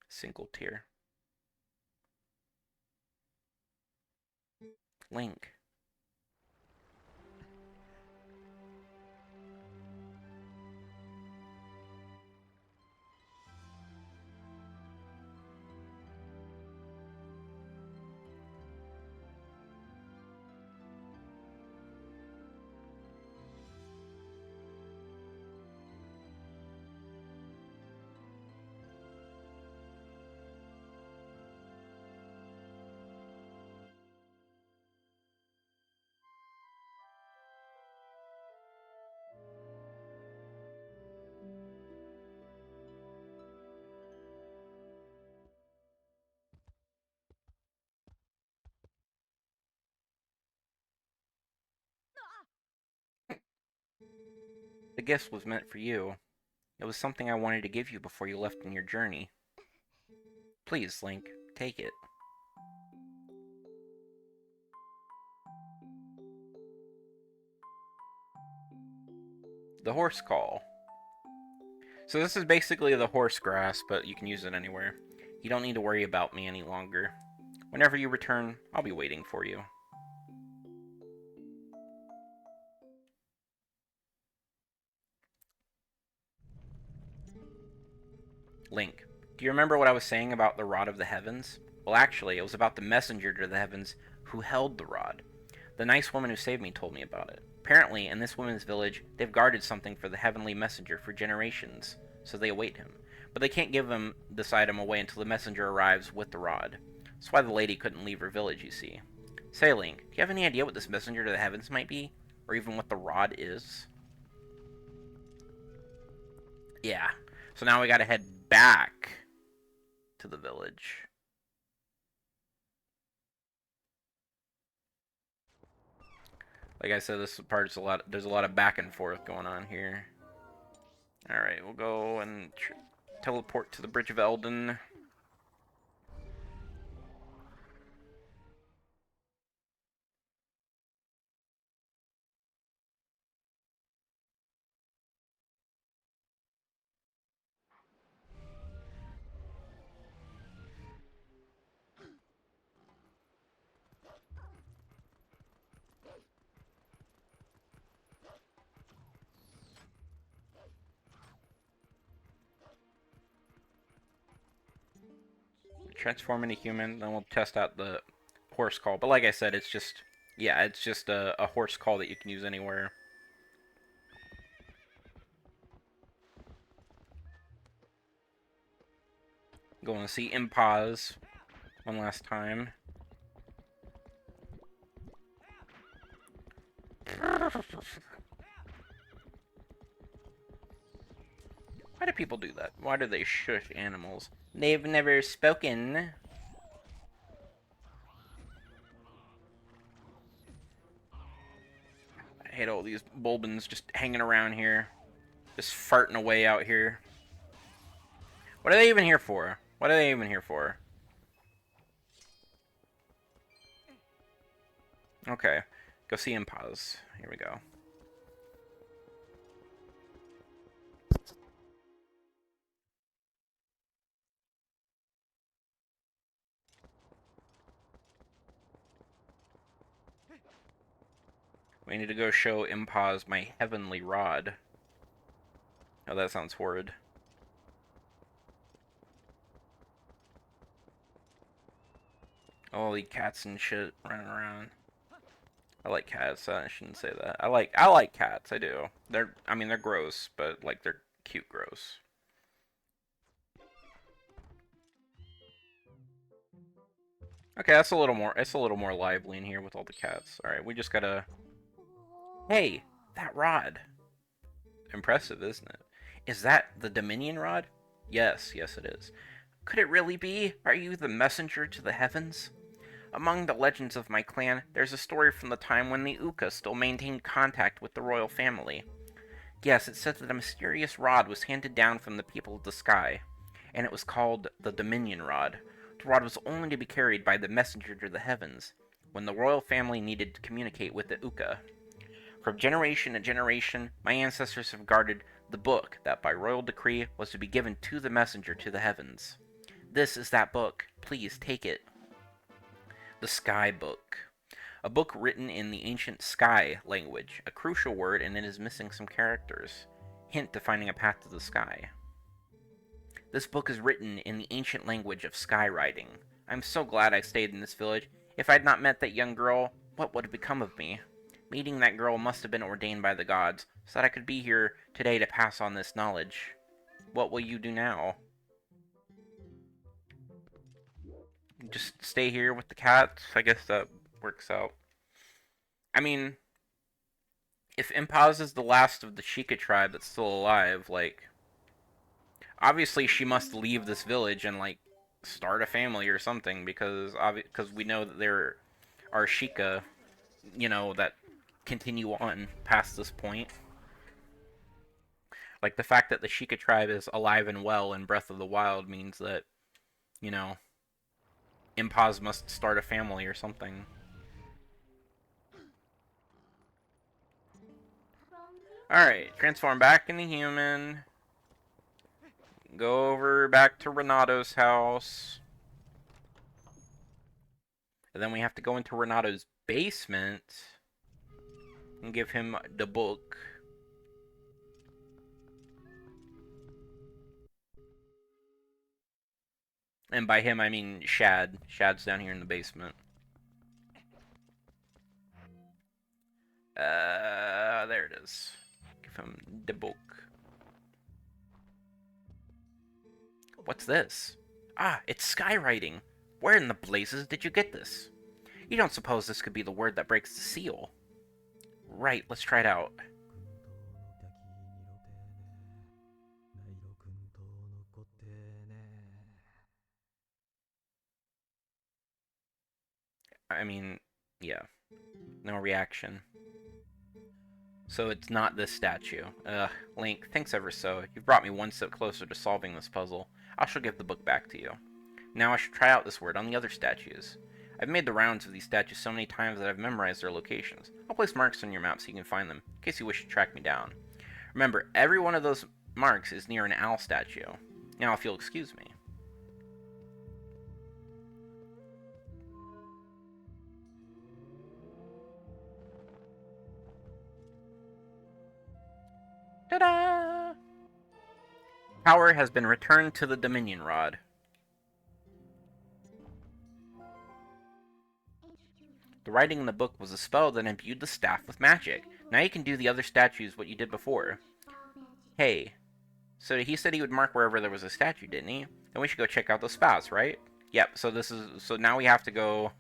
Single tear. Link. The gift was meant for you. It was something I wanted to give you before you left on your journey. Please, Link, take it. The horse call. So this is basically the horse grass, but you can use it anywhere. You don't need to worry about me any longer. Whenever you return, I'll be waiting for you. Link, do you remember what I was saying about the Rod of the Heavens? Well, actually, it was about the messenger to the heavens who held the rod. The nice woman who saved me told me about it. Apparently, in this woman's village, they've guarded something for the heavenly messenger for generations, so they await him. But they can't give him this item away until the messenger arrives with the rod. That's why the lady couldn't leave her village, you see. Say, Link, do you have any idea what this messenger to the heavens might be? Or even what the rod is? Yeah. So now we gotta head back to the village. Like I said, this part's there's a lot of back and forth going on here. Alright, we'll go and teleport to the Bridge of Eldon. Transform into human, then we'll test out the horse call. But like I said, it's just, yeah, it's just a horse call that you can use anywhere. Going to see Impaz one last time. Why do people do that? Why do they shush animals? They've never spoken. I hate all these Bulbins just hanging around here. Just farting away out here. What are they even here for? What are they even here for? Okay. Go see Impaz. Here we go. We need to go show Impaz my heavenly rod. Oh, that sounds horrid. All the cats and shit running around. I like cats. I shouldn't say that. I like cats. I do. I mean, they're gross, but like they're cute gross. Okay, that's a little more. It's a little more lively in here with all the cats. All right, we just gotta. Hey, that rod. Impressive, isn't it? Is that the Dominion rod? Yes, yes, it is. Could it really be? Are you the messenger to the heavens? Among the legends of my clan, there's a story from the time when the Uka still maintained contact with the royal family. Yes, it said that a mysterious rod was handed down from the people of the sky, and it was called the Dominion Rod. The rod was only to be carried by the messenger to the heavens. when the royal family needed to communicate with the Uka. From generation to generation, my ancestors have guarded the book that by royal decree was to be given to the messenger to the heavens. This is that book. Please take it. The Sky Book. A book written in the ancient Sky language, a crucial word, and it is missing some characters. Hint to finding a path to the sky. This book is written in the ancient language of sky riding. I'm so glad I stayed in this village. If I had not met that young girl, what would have become of me? Meeting that girl must have been ordained by the gods, so that I could be here today to pass on this knowledge. What will you do now? Just stay here with the cats? I guess that works out. I mean, if Impaz is the last of the Sheikah tribe that's still alive, like, obviously she must leave this village and, like, start a family or something, because we know that there are Sheikah, you know, that continue on past this point. Like, the fact that the Sheikah tribe is alive and well in Breath of the Wild means that, you know, Impaz must start a family or something. Alright, transform back into human. Go over back to Renato's house. And then we have to go into Renato's basement and give him the book. And by him, I mean Shad. Shad's down here in the basement. There it is. Give him the book. What's this? Ah, it's skywriting. Where in the blazes did you get this? You don't suppose this could be the word that breaks the seal? Right, let's try it out. I mean, yeah. No reaction. So it's not this statue. Link, thanks ever so. You've brought me one step closer to solving this puzzle. I shall give the book back to you. Now I should try out this word on the other statues. I've made the rounds of these statues so many times that I've memorized their locations. I'll place marks on your map so you can find them, in case you wish to track me down. Remember, every one of those marks is near an owl statue. Now, if you'll excuse me. Ta-da! Power has been returned to the Dominion Rod. The writing in the book was a spell that imbued the staff with magic. Now you can do the other statues what you did before. Hey, so he said he would mark wherever there was a statue, didn't he? Then we should go check out those spots, right? Yep, so now we have to go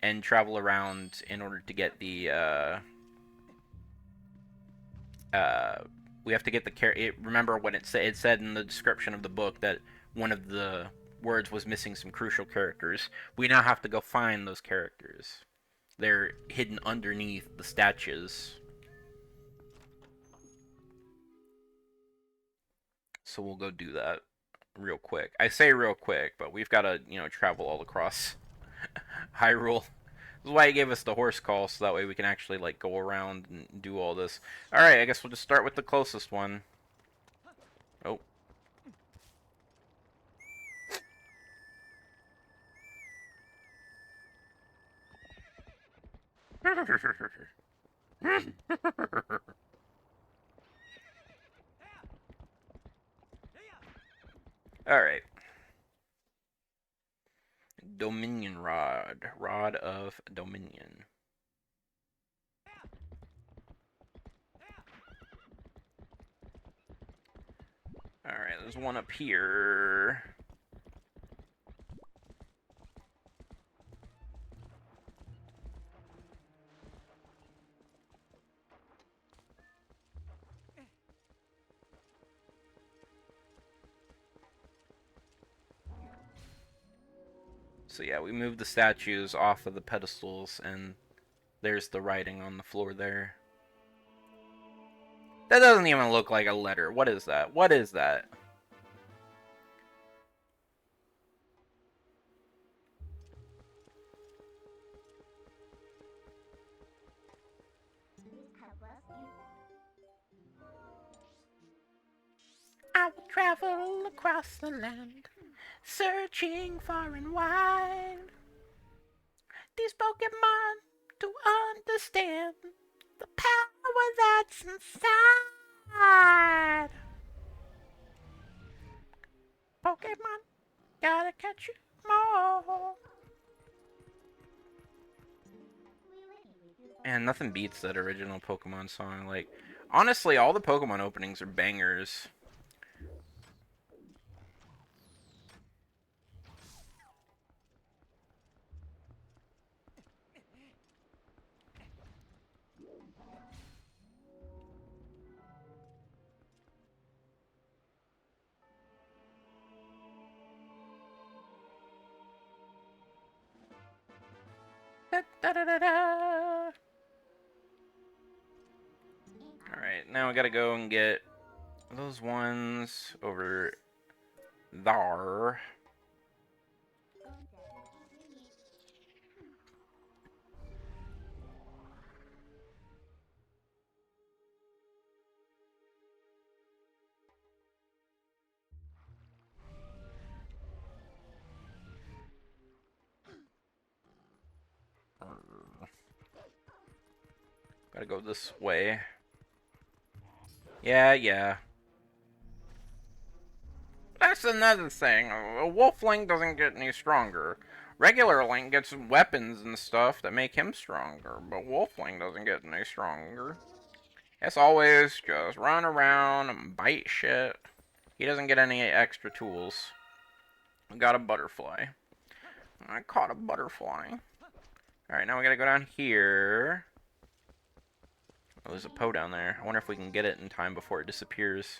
and travel around in order to get the, we have to get the remember when it said in the description of the book that one of the words was missing some crucial characters. We now have to go find those characters. They're hidden underneath the statues. So we'll go do that real quick. I say real quick, but we've got to, you know, travel all across Hyrule. This is why he gave us the horse call, so that way we can actually, like, go around and do all this. Alright, I guess we'll just start with the closest one. Oh. Alright. Dominion Rod. Rod of Dominion. Alright, there's one up here. So yeah, we moved the statues off of the pedestals, and there's the writing on the floor there. That doesn't even look like a letter. What is that? What is that? travel across the land, searching far and wide. These Pokemon to understand the power that's inside. Pokemon, gotta catch you more. And nothing beats that original Pokemon song. Like, honestly, all the Pokemon openings are bangers. Da, da, da, da, da. Alright, now we gotta go and get those ones over there. Gotta go this way. Yeah. That's another thing. A Wolf Link doesn't get any stronger. Regular Link gets weapons and stuff that make him stronger, but Wolf Link doesn't get any stronger. It's always just run around and bite shit. He doesn't get any extra tools. We got a butterfly. I caught a butterfly. Alright, now we gotta go down here. Oh, there's a Poe down there. I wonder if we can get it in time before it disappears.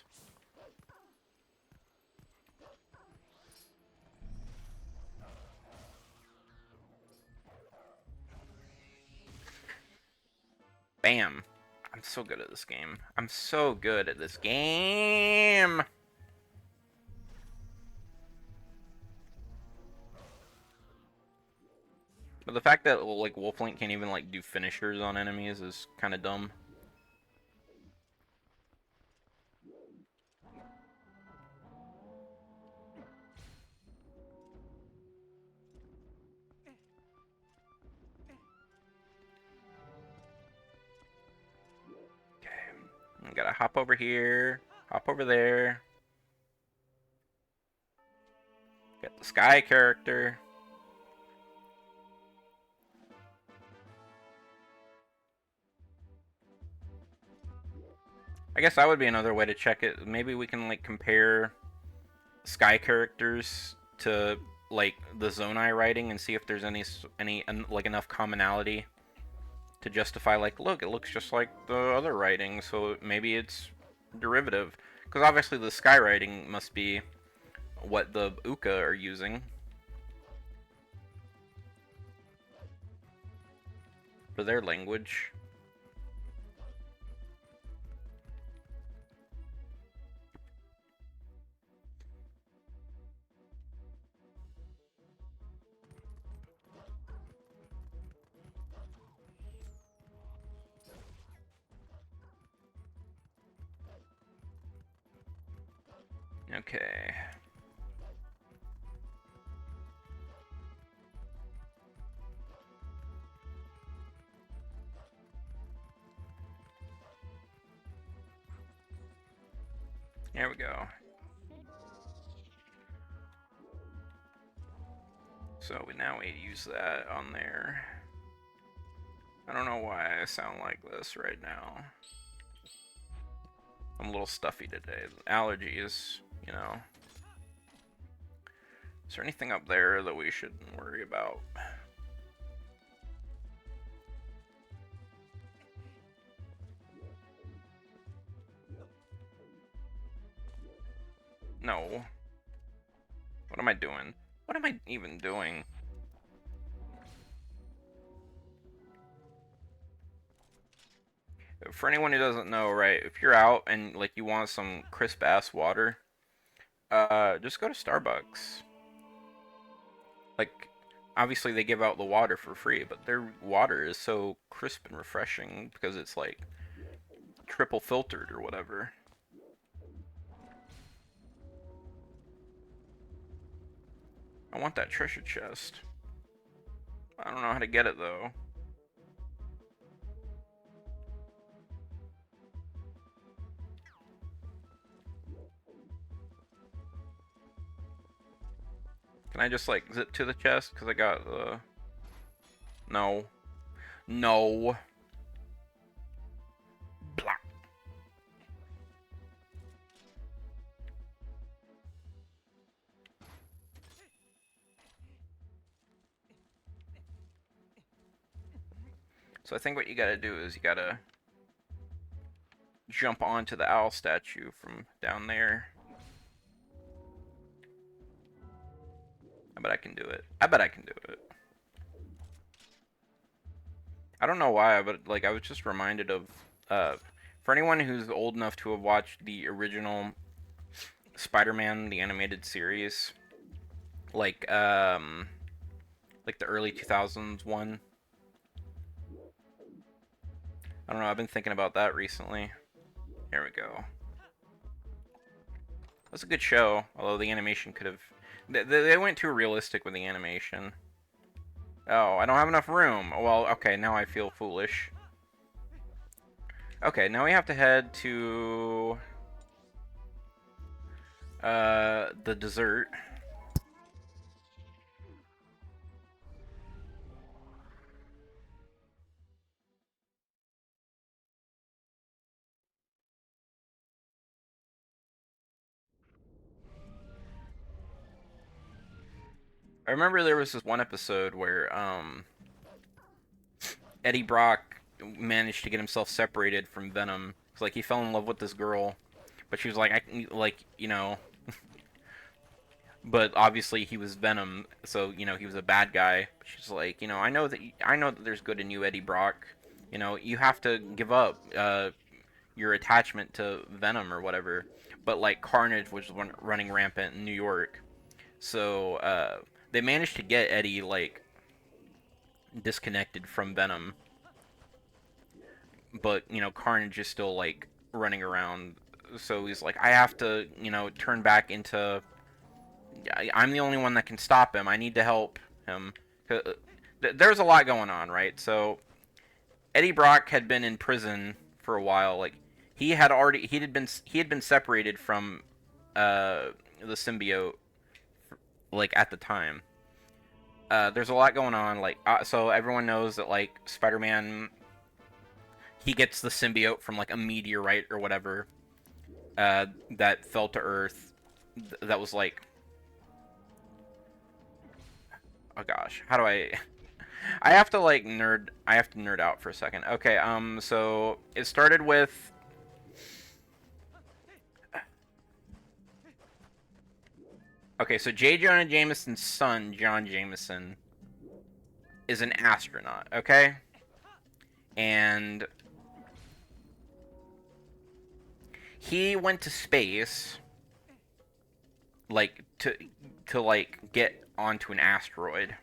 Bam. I'm so good at this game. I'm so good at this game. But the fact that like Wolflink can't even like do finishers on enemies is kind of dumb. I gotta hop over here, hop over there. Get the sky character. I guess that would be another way to check it. Maybe we can like compare sky characters to like the Zonai writing and see if there's any like enough commonality to justify like, look, it looks just like the other writing, so maybe it's derivative. Because obviously the sky writing must be what the Uka are using for their language. Okay. Here we go. So now we use that on there. I don't know why I sound like this right now. I'm a little stuffy today. Allergies, you know. Is there anything up there that we shouldn't worry about? No. What am I doing? What am I even doing? For anyone who doesn't know, right, if you're out and like you want some crisp ass water, just go to Starbucks. Like, obviously they give out the water for free, but their water is so crisp and refreshing because it's like triple filtered or whatever. I want that treasure chest. I don't know how to get it though. Can I just like zip to the chest? Because I got the... No. No. Blah. So I think what you gotta do is you gotta jump onto the owl statue from down there. I bet I can do it. I bet I can do it. I don't know why, but like I was just reminded of for anyone who's old enough to have watched the original Spider-Man the animated series, like the early 2000s one. I don't know, I've been thinking about that recently. Here we go. That's a good show, although the animation could have... They went too realistic with the animation. Oh, I don't have enough room. Well, okay, now I feel foolish. Okay, now we have to head to... the dessert. I remember there was this one episode where, Eddie Brock managed to get himself separated from Venom. It's like he fell in love with this girl, but she was like, you know, but obviously he was Venom, so you know he was a bad guy. She's like, you know, I know that there's good in you, Eddie Brock. You know, you have to give up your attachment to Venom or whatever. But like Carnage was running rampant in New York, so they managed to get Eddie like disconnected from Venom, but you know Carnage is still like running around. So he's like, I have to, you know, turn back into... I'm the only one that can stop him. I need to help him. There's a lot going on, right? So Eddie Brock had been in prison for a while. Like he had been separated from the symbiote like at the time. There's a lot going on. Like so everyone knows that like Spider-Man, he gets the symbiote from like a meteorite or whatever that fell to Earth. That was like, oh gosh, how do I? I have to like nerd. I have to nerd out for a second. Okay, so it started with. Okay, so J. Jonah Jameson's son, John Jameson, is an astronaut. Okay, and he went to space, like to like get onto an asteroid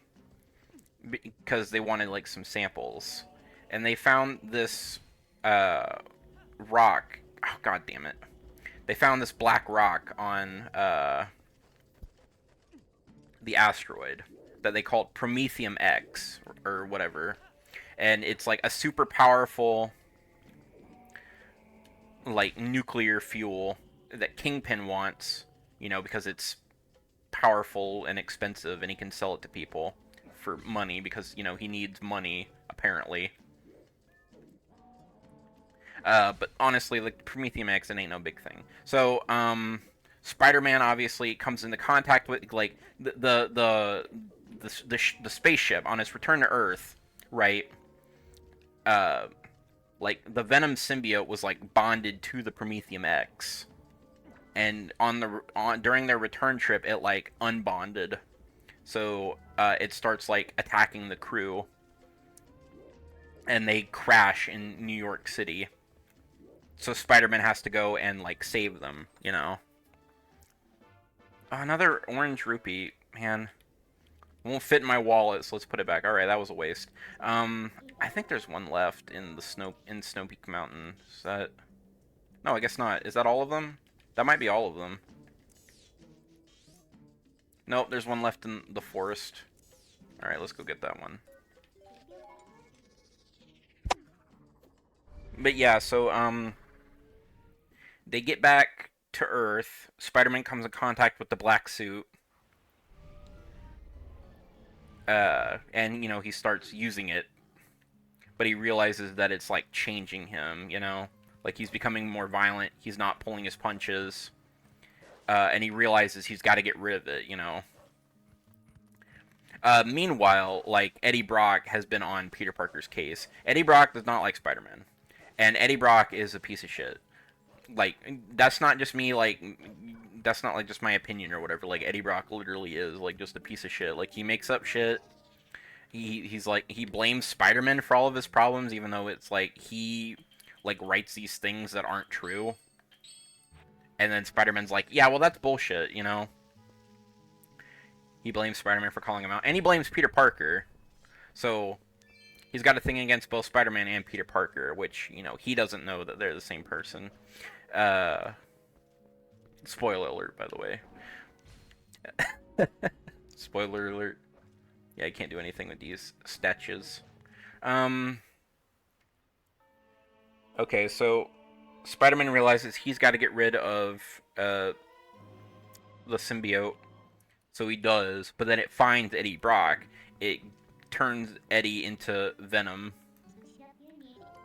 because they wanted like some samples, and they found this rock. Oh god damn it! They found this black rock on the asteroid that they called Promethium X or whatever, and it's like a super powerful like nuclear fuel that Kingpin wants, you know, because it's powerful and expensive, and he can sell it to people for money because you know he needs money apparently. But honestly, like Promethium X, it ain't no big thing. So, Spider-Man obviously comes into contact with like the spaceship on its return to Earth, right? Uh, like the Venom symbiote was like bonded to the Promethium X, and during their return trip, it like unbonded, so it starts like attacking the crew, and they crash in New York City. So Spider-Man has to go and like save them, you know. Oh, another orange rupee, man. Won't fit in my wallet, so let's put it back. All right, that was a waste. I think there's one left in Snow Peak Mountain. Is that? No, I guess not. Is that all of them? That might be all of them. Nope, there's one left in the forest. Alright, let's go get that one. But yeah, so, they get back to Earth. Spider-Man comes in contact with the black suit. And, you know, he starts using it. But he realizes that it's, like, changing him, you know? Like, he's becoming more violent. He's not pulling his punches. And he realizes he's got to get rid of it, you know? Meanwhile, like, Eddie Brock has been on Peter Parker's case. Eddie Brock does not like Spider-Man. And Eddie Brock is a piece of shit. Like, that's not just me, like, that's not, like, just my opinion or whatever. Like, Eddie Brock literally is, like, just a piece of shit. Like, he makes up shit. He's like, he blames Spider-Man for all of his problems, even though it's, like, he, like, writes these things that aren't true. And then Spider-Man's like, yeah, well, that's bullshit, you know? He blames Spider-Man for calling him out. And he blames Peter Parker. So, he's got a thing against both Spider-Man and Peter Parker, which, you know, he doesn't know that they're the same person. Spoiler alert, by the way. Spoiler alert. Yeah, I can't do anything with these statues. Okay, so Spider-Man realizes he's got to get rid of the symbiote. So he does, but then it finds Eddie Brock. It turns Eddie into Venom.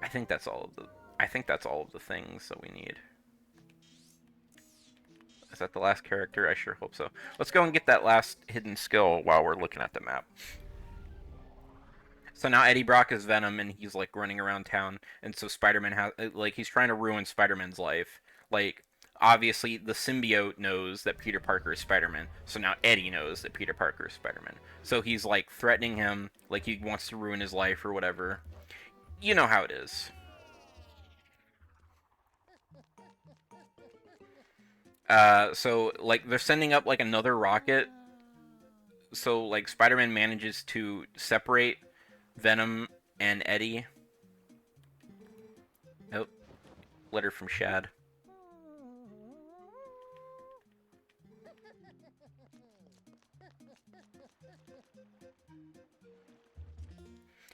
I think that's all of the things that we need. Is that the last character? I sure hope so. Let's go and get that last hidden skill while we're looking at the map. So now Eddie Brock is Venom, and he's, like, running around town, and so Spider-Man has, like, he's trying to ruin Spider-Man's life. Like, obviously, the symbiote knows that Peter Parker is Spider-Man, so now Eddie knows that Peter Parker is Spider-Man. So he's, like, threatening him, like he wants to ruin his life or whatever. You know how it is. So, like, they're sending up, like, another rocket. So, like, Spider-Man manages to separate Venom and Eddie. Oh, letter from Shad.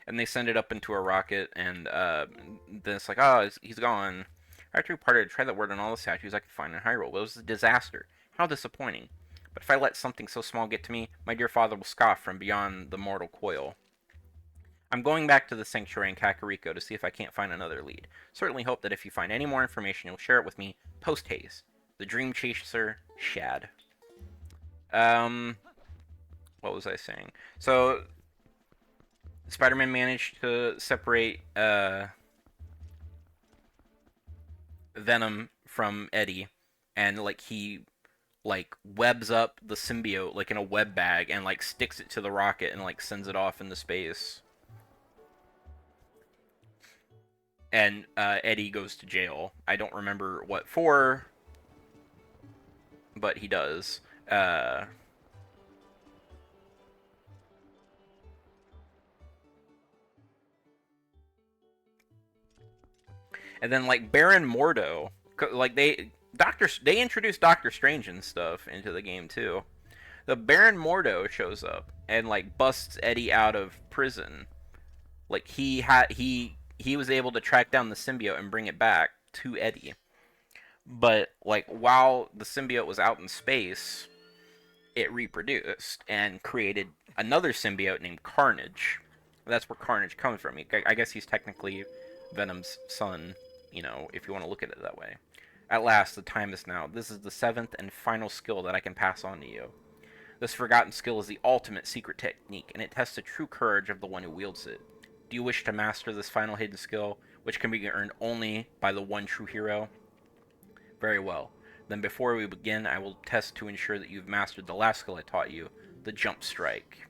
And they send it up into a rocket, and then it's like, oh, he's gone. After we parted, I tried that word on all the statues I could find in Hyrule. It was a disaster. How disappointing. But if I let something so small get to me, my dear father will scoff from beyond the mortal coil. I'm going back to the sanctuary in Kakariko to see if I can't find another lead. Certainly hope that if you find any more information, you'll share it with me post-haste. The Dream Chaser, Shad. What was I saying? So, Spider-Man managed to separate Venom from Eddie, and, like, he, like, webs up the symbiote, like, in a web bag, and, like, sticks it to the rocket and, like, sends it off into space. And Eddie goes to jail. I don't remember what for, but he does. And then, like, Baron Mordo, like, they introduced Doctor Strange and stuff into the game too. The Baron Mordo shows up and, like, busts Eddie out of prison. Like, he was able to track down the symbiote and bring it back to Eddie. But, like, while the symbiote was out in space, it reproduced and created another symbiote named Carnage. That's where Carnage comes from. I guess he's technically Venom's son, you know, if you want to look at it that way. At last, the time is now. This is the 7th and final skill that I can pass on to you. This forgotten skill is the ultimate secret technique, and it tests the true courage of the one who wields it. Do you wish to master this final hidden skill, which can be earned only by the one true hero? Very well. Then before we begin, I will test to ensure that you've mastered the last skill I taught you, the jump strike.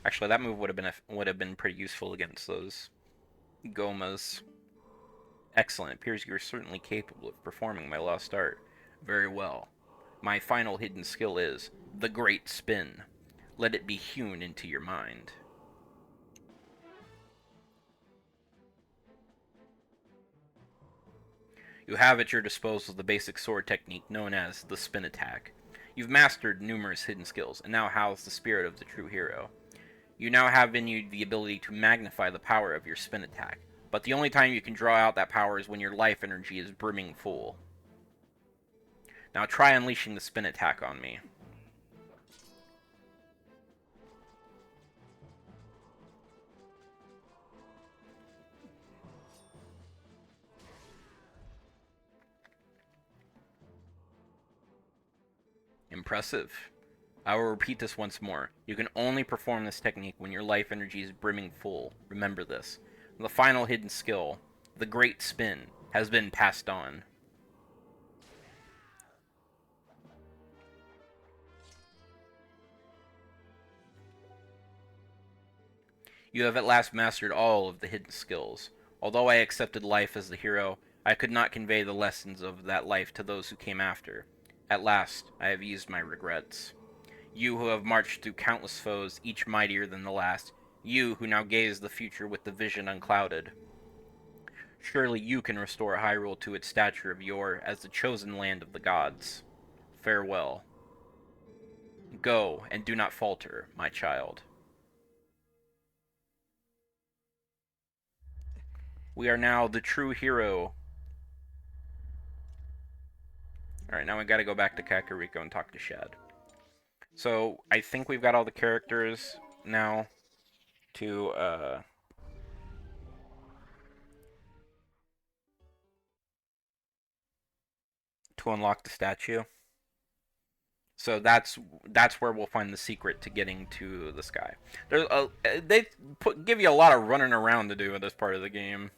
Actually, that move would have been pretty useful against those Gomas. Excellent. It appears you are certainly capable of performing my lost art. Very well. My final hidden skill is the Great Spin. Let it be hewn into your mind. You have at your disposal the basic sword technique known as the spin attack. You've mastered numerous hidden skills, and now house the spirit of the true hero. You now have in you the ability to magnify the power of your spin attack, but the only time you can draw out that power is when your life energy is brimming full. Now try unleashing the spin attack on me. Impressive. I will repeat this once more. You can only perform this technique when your life energy is brimming full. Remember this. The final hidden skill, the Great Spin, has been passed on. You have at last mastered all of the hidden skills. Although I accepted life as the hero, I could not convey the lessons of that life to those who came after. At last, I have eased my regrets. You who have marched through countless foes, each mightier than the last. You who now gaze the future with the vision unclouded. Surely you can restore Hyrule to its stature of yore as the chosen land of the gods. Farewell. Go, and do not falter, my child. We are now the true hero. Alright, now we gotta go back to Kakariko and talk to Shad. So, I think we've got all the characters now to unlock the statue. So that's where we'll find the secret to getting to the sky. They give you a lot of running around to do in this part of the game.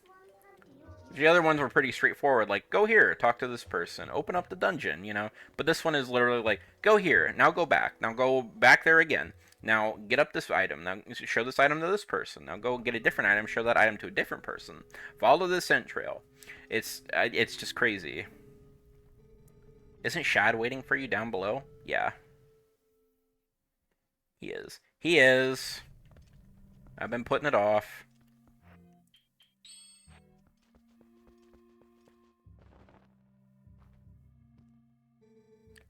The other ones were pretty straightforward, like, go here, talk to this person, open up the dungeon, you know? But this one is literally like, go here, now go back, now go back there again. Now get up this item, now show this item to this person, now go get a different item, show that item to a different person. Follow the scent trail. It's just crazy. Isn't Shad waiting for you down below? Yeah. He is. He is. I've been putting it off.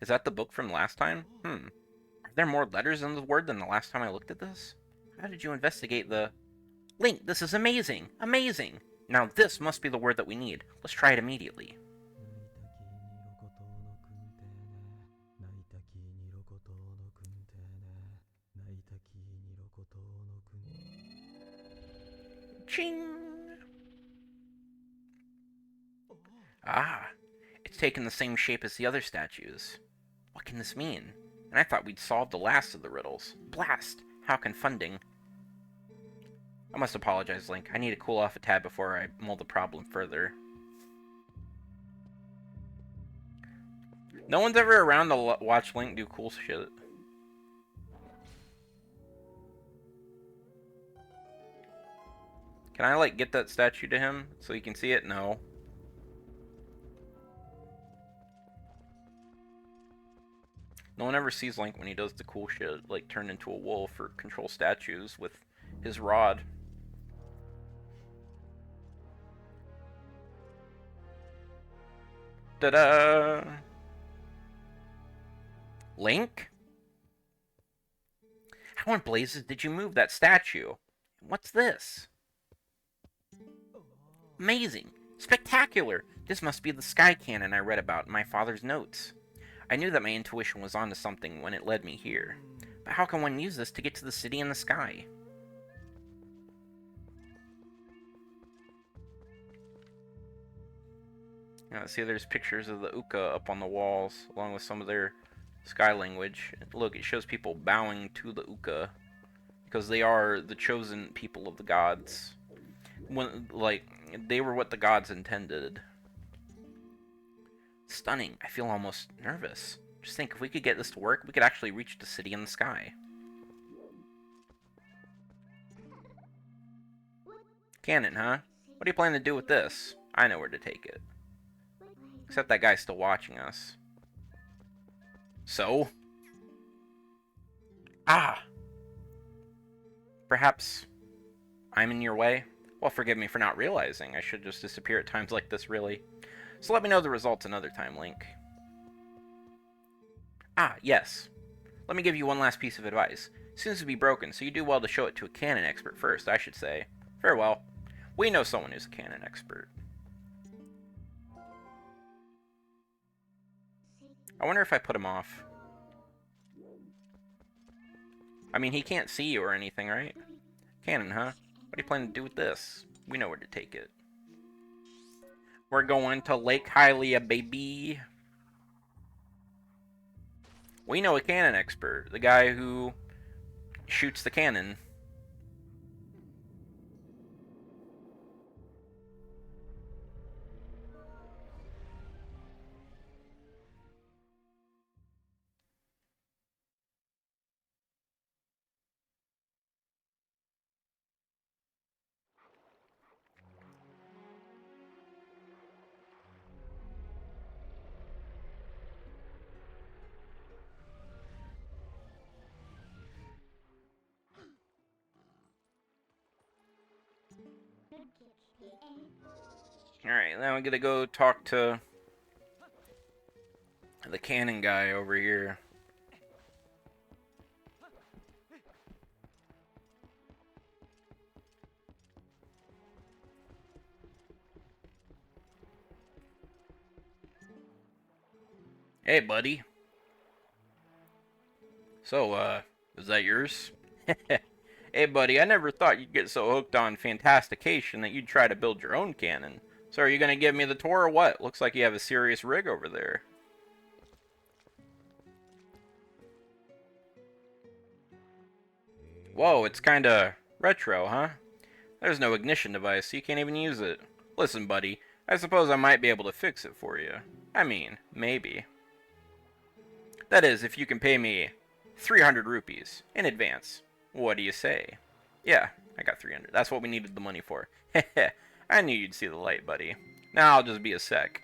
Is that the book from last time? Are there more letters in the word than the last time I looked at this? How did you investigate the... Link, this is amazing! Amazing! Now this must be the word that we need. Let's try it immediately. Ching! Ah, it's taken the same shape as the other statues. What can this mean? And I thought we'd solved the last of the riddles. Blast! How confunding. I must apologize, Link. I need to cool off a tad before I mull the problem further. No one's ever around to watch Link do cool shit. Can I, like, get that statue to him so he can see it? No. No one ever sees Link when he does the cool shit, like turn into a wolf or control statues with his rod. Ta-da! Link? How in blazes did you move that statue? What's this? Amazing! Spectacular! This must be the sky cannon I read about in my father's notes. I knew that my intuition was onto something when it led me here. But how can one use this to get to the city in the sky? Now, see, there's pictures of the Uka up on the walls, along with some of their sky language. Look, it shows people bowing to the Uka, because they are the chosen people of the gods. When, like, they were what the gods intended. Stunning. I feel almost nervous. Just think, if we could get this to work, we could actually reach the city in the sky. Cannon, huh? What do you plan to do with this? I know where to take it. Except that guy's still watching us. So? Ah! Perhaps I'm in your way? Well, forgive me for not realizing. I should just disappear at times like this, really. So let me know the results another time, Link. Ah, yes. Let me give you one last piece of advice. It seems to be broken, so you do well to show it to a canon expert first, I should say. Farewell. We know someone who's a canon expert. I wonder if I put him off. I mean, he can't see you or anything, right? Canon, huh? What do you plan to do with this? We know where to take it. We're going to Lake Hylia, baby. We know a cannon expert. The guy who shoots the cannon. Alright, now we gotta go talk to the cannon guy over here. Hey, buddy. So, is that yours? Hey, buddy, I never thought you'd get so hooked on fantastication that you'd try to build your own cannon. So are you gonna give me the tour or what? Looks like you have a serious rig over there. Whoa, it's kinda retro, huh? There's no ignition device, so you can't even use it. Listen, buddy, I suppose I might be able to fix it for you. I mean, maybe. That is, if you can pay me 300 rupees in advance. What do you say? Yeah, I got 300. That's what we needed the money for. Heh. I knew you'd see the light, buddy. Now I'll just be a sec.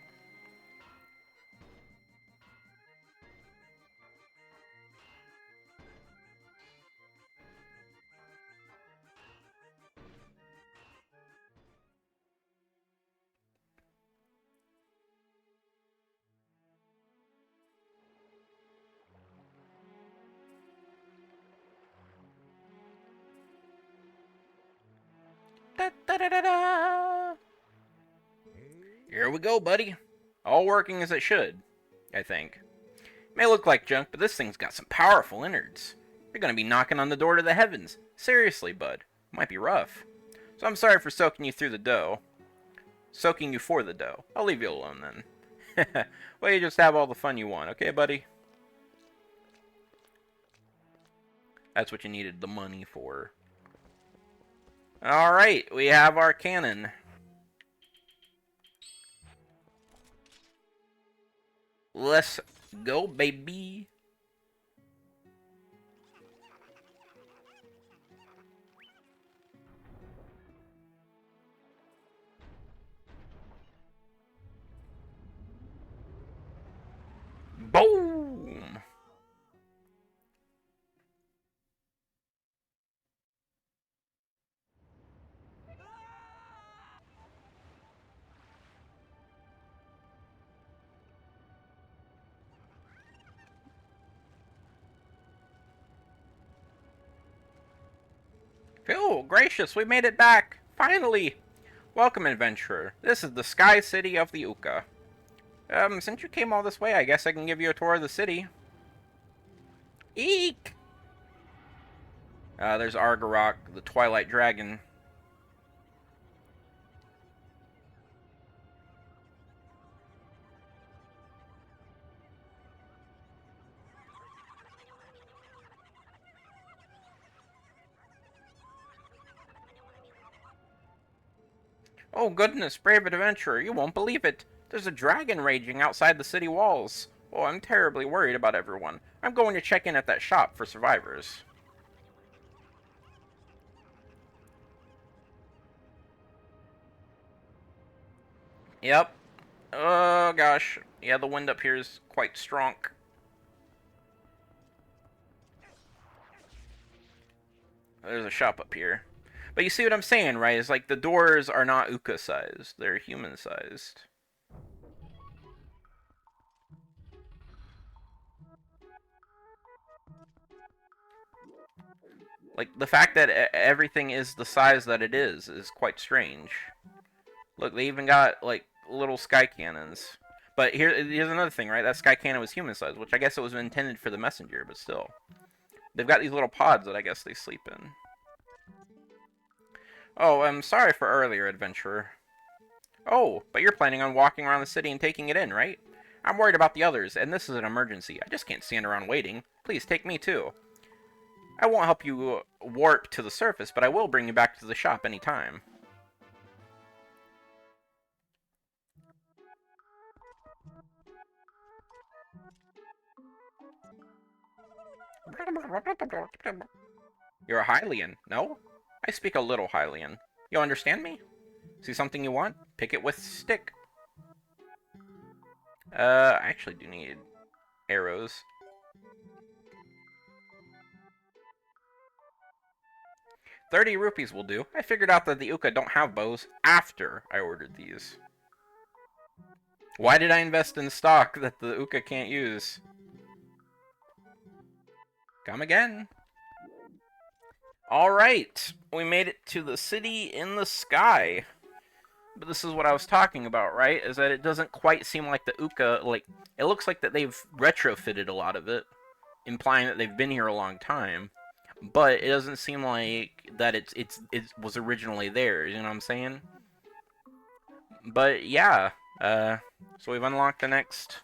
Da, da, da, da, da. Here we go, buddy. All working as it should, I think. May look like junk, but this thing's got some powerful innards. You're gonna be knocking on the door to the heavens. Seriously, bud. Might be rough. So I'm sorry for soaking you through the dough. Soaking you for the dough. I'll leave you alone then. Well, you just have all the fun you want, okay, buddy? That's what you needed the money for. Alright, we have our cannon. Let's go, baby. Boom! Oh, gracious, we made it back! Finally! Welcome, adventurer. This is the Sky City of the Uka. Since you came all this way, I guess I can give you a tour of the city. Eek! There's Argarok, the Twilight Dragon. Oh goodness, brave adventurer, you won't believe it. There's a dragon raging outside the city walls. Oh, I'm terribly worried about everyone. I'm going to check in at that shop for survivors. Yep. Oh gosh. Yeah, the wind up here is quite strong. There's a shop up here. But you see what I'm saying, right? Is like the doors are not Uka sized. They're human sized. Like, the fact that everything is the size that it is quite strange. Look, they even got, like, little sky cannons. But here's another thing, right? That sky cannon was human-sized, which I guess it was intended for the messenger, but still. They've got these little pods that I guess they sleep in. Oh, I'm sorry for earlier, adventurer. Oh, but you're planning on walking around the city and taking it in, right? I'm worried about the others, and this is an emergency. I just can't stand around waiting. Please, take me too. I won't help you warp to the surface, but I will bring you back to the shop anytime. You're a Hylian, no? I speak a little Hylian. You understand me? See something you want? Pick it with stick. I actually do need arrows. 30 rupees will do. I figured out that the Uka don't have bows after I ordered these. Why did I invest in stock that the Uka can't use? Come again. Alright, we made it to the city in the sky. But this is what I was talking about, right? Is that it doesn't quite seem like the Uka, like, it looks like that they've retrofitted a lot of it, implying that they've been here a long time. But it doesn't seem like that it was originally theirs, you know what I'm saying? But yeah, so we've unlocked the next,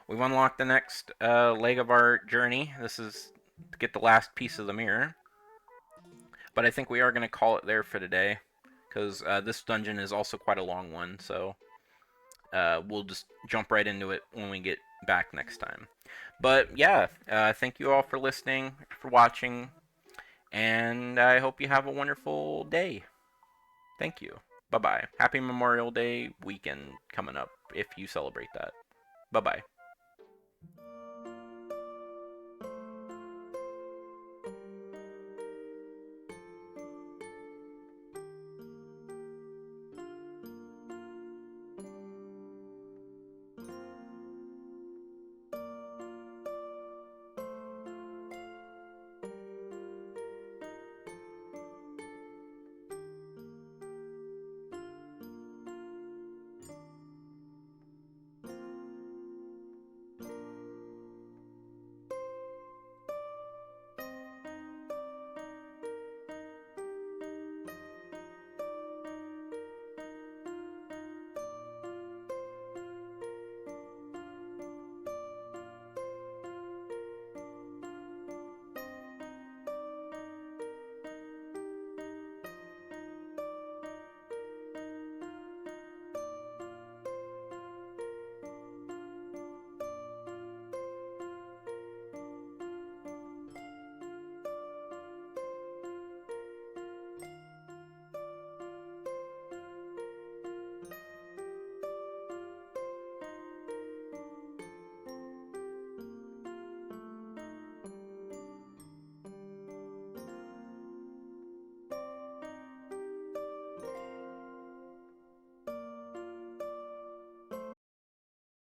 we've unlocked the next leg of our journey. This is to get the last piece of the mirror. But I think we are going to call it there for today, because this dungeon is also quite a long one, so we'll just jump right into it when we get back next time. But yeah, thank you all for listening, for watching, and I hope you have a wonderful day. Thank you. Bye-bye. Happy Memorial Day weekend coming up, if you celebrate that. Bye-bye.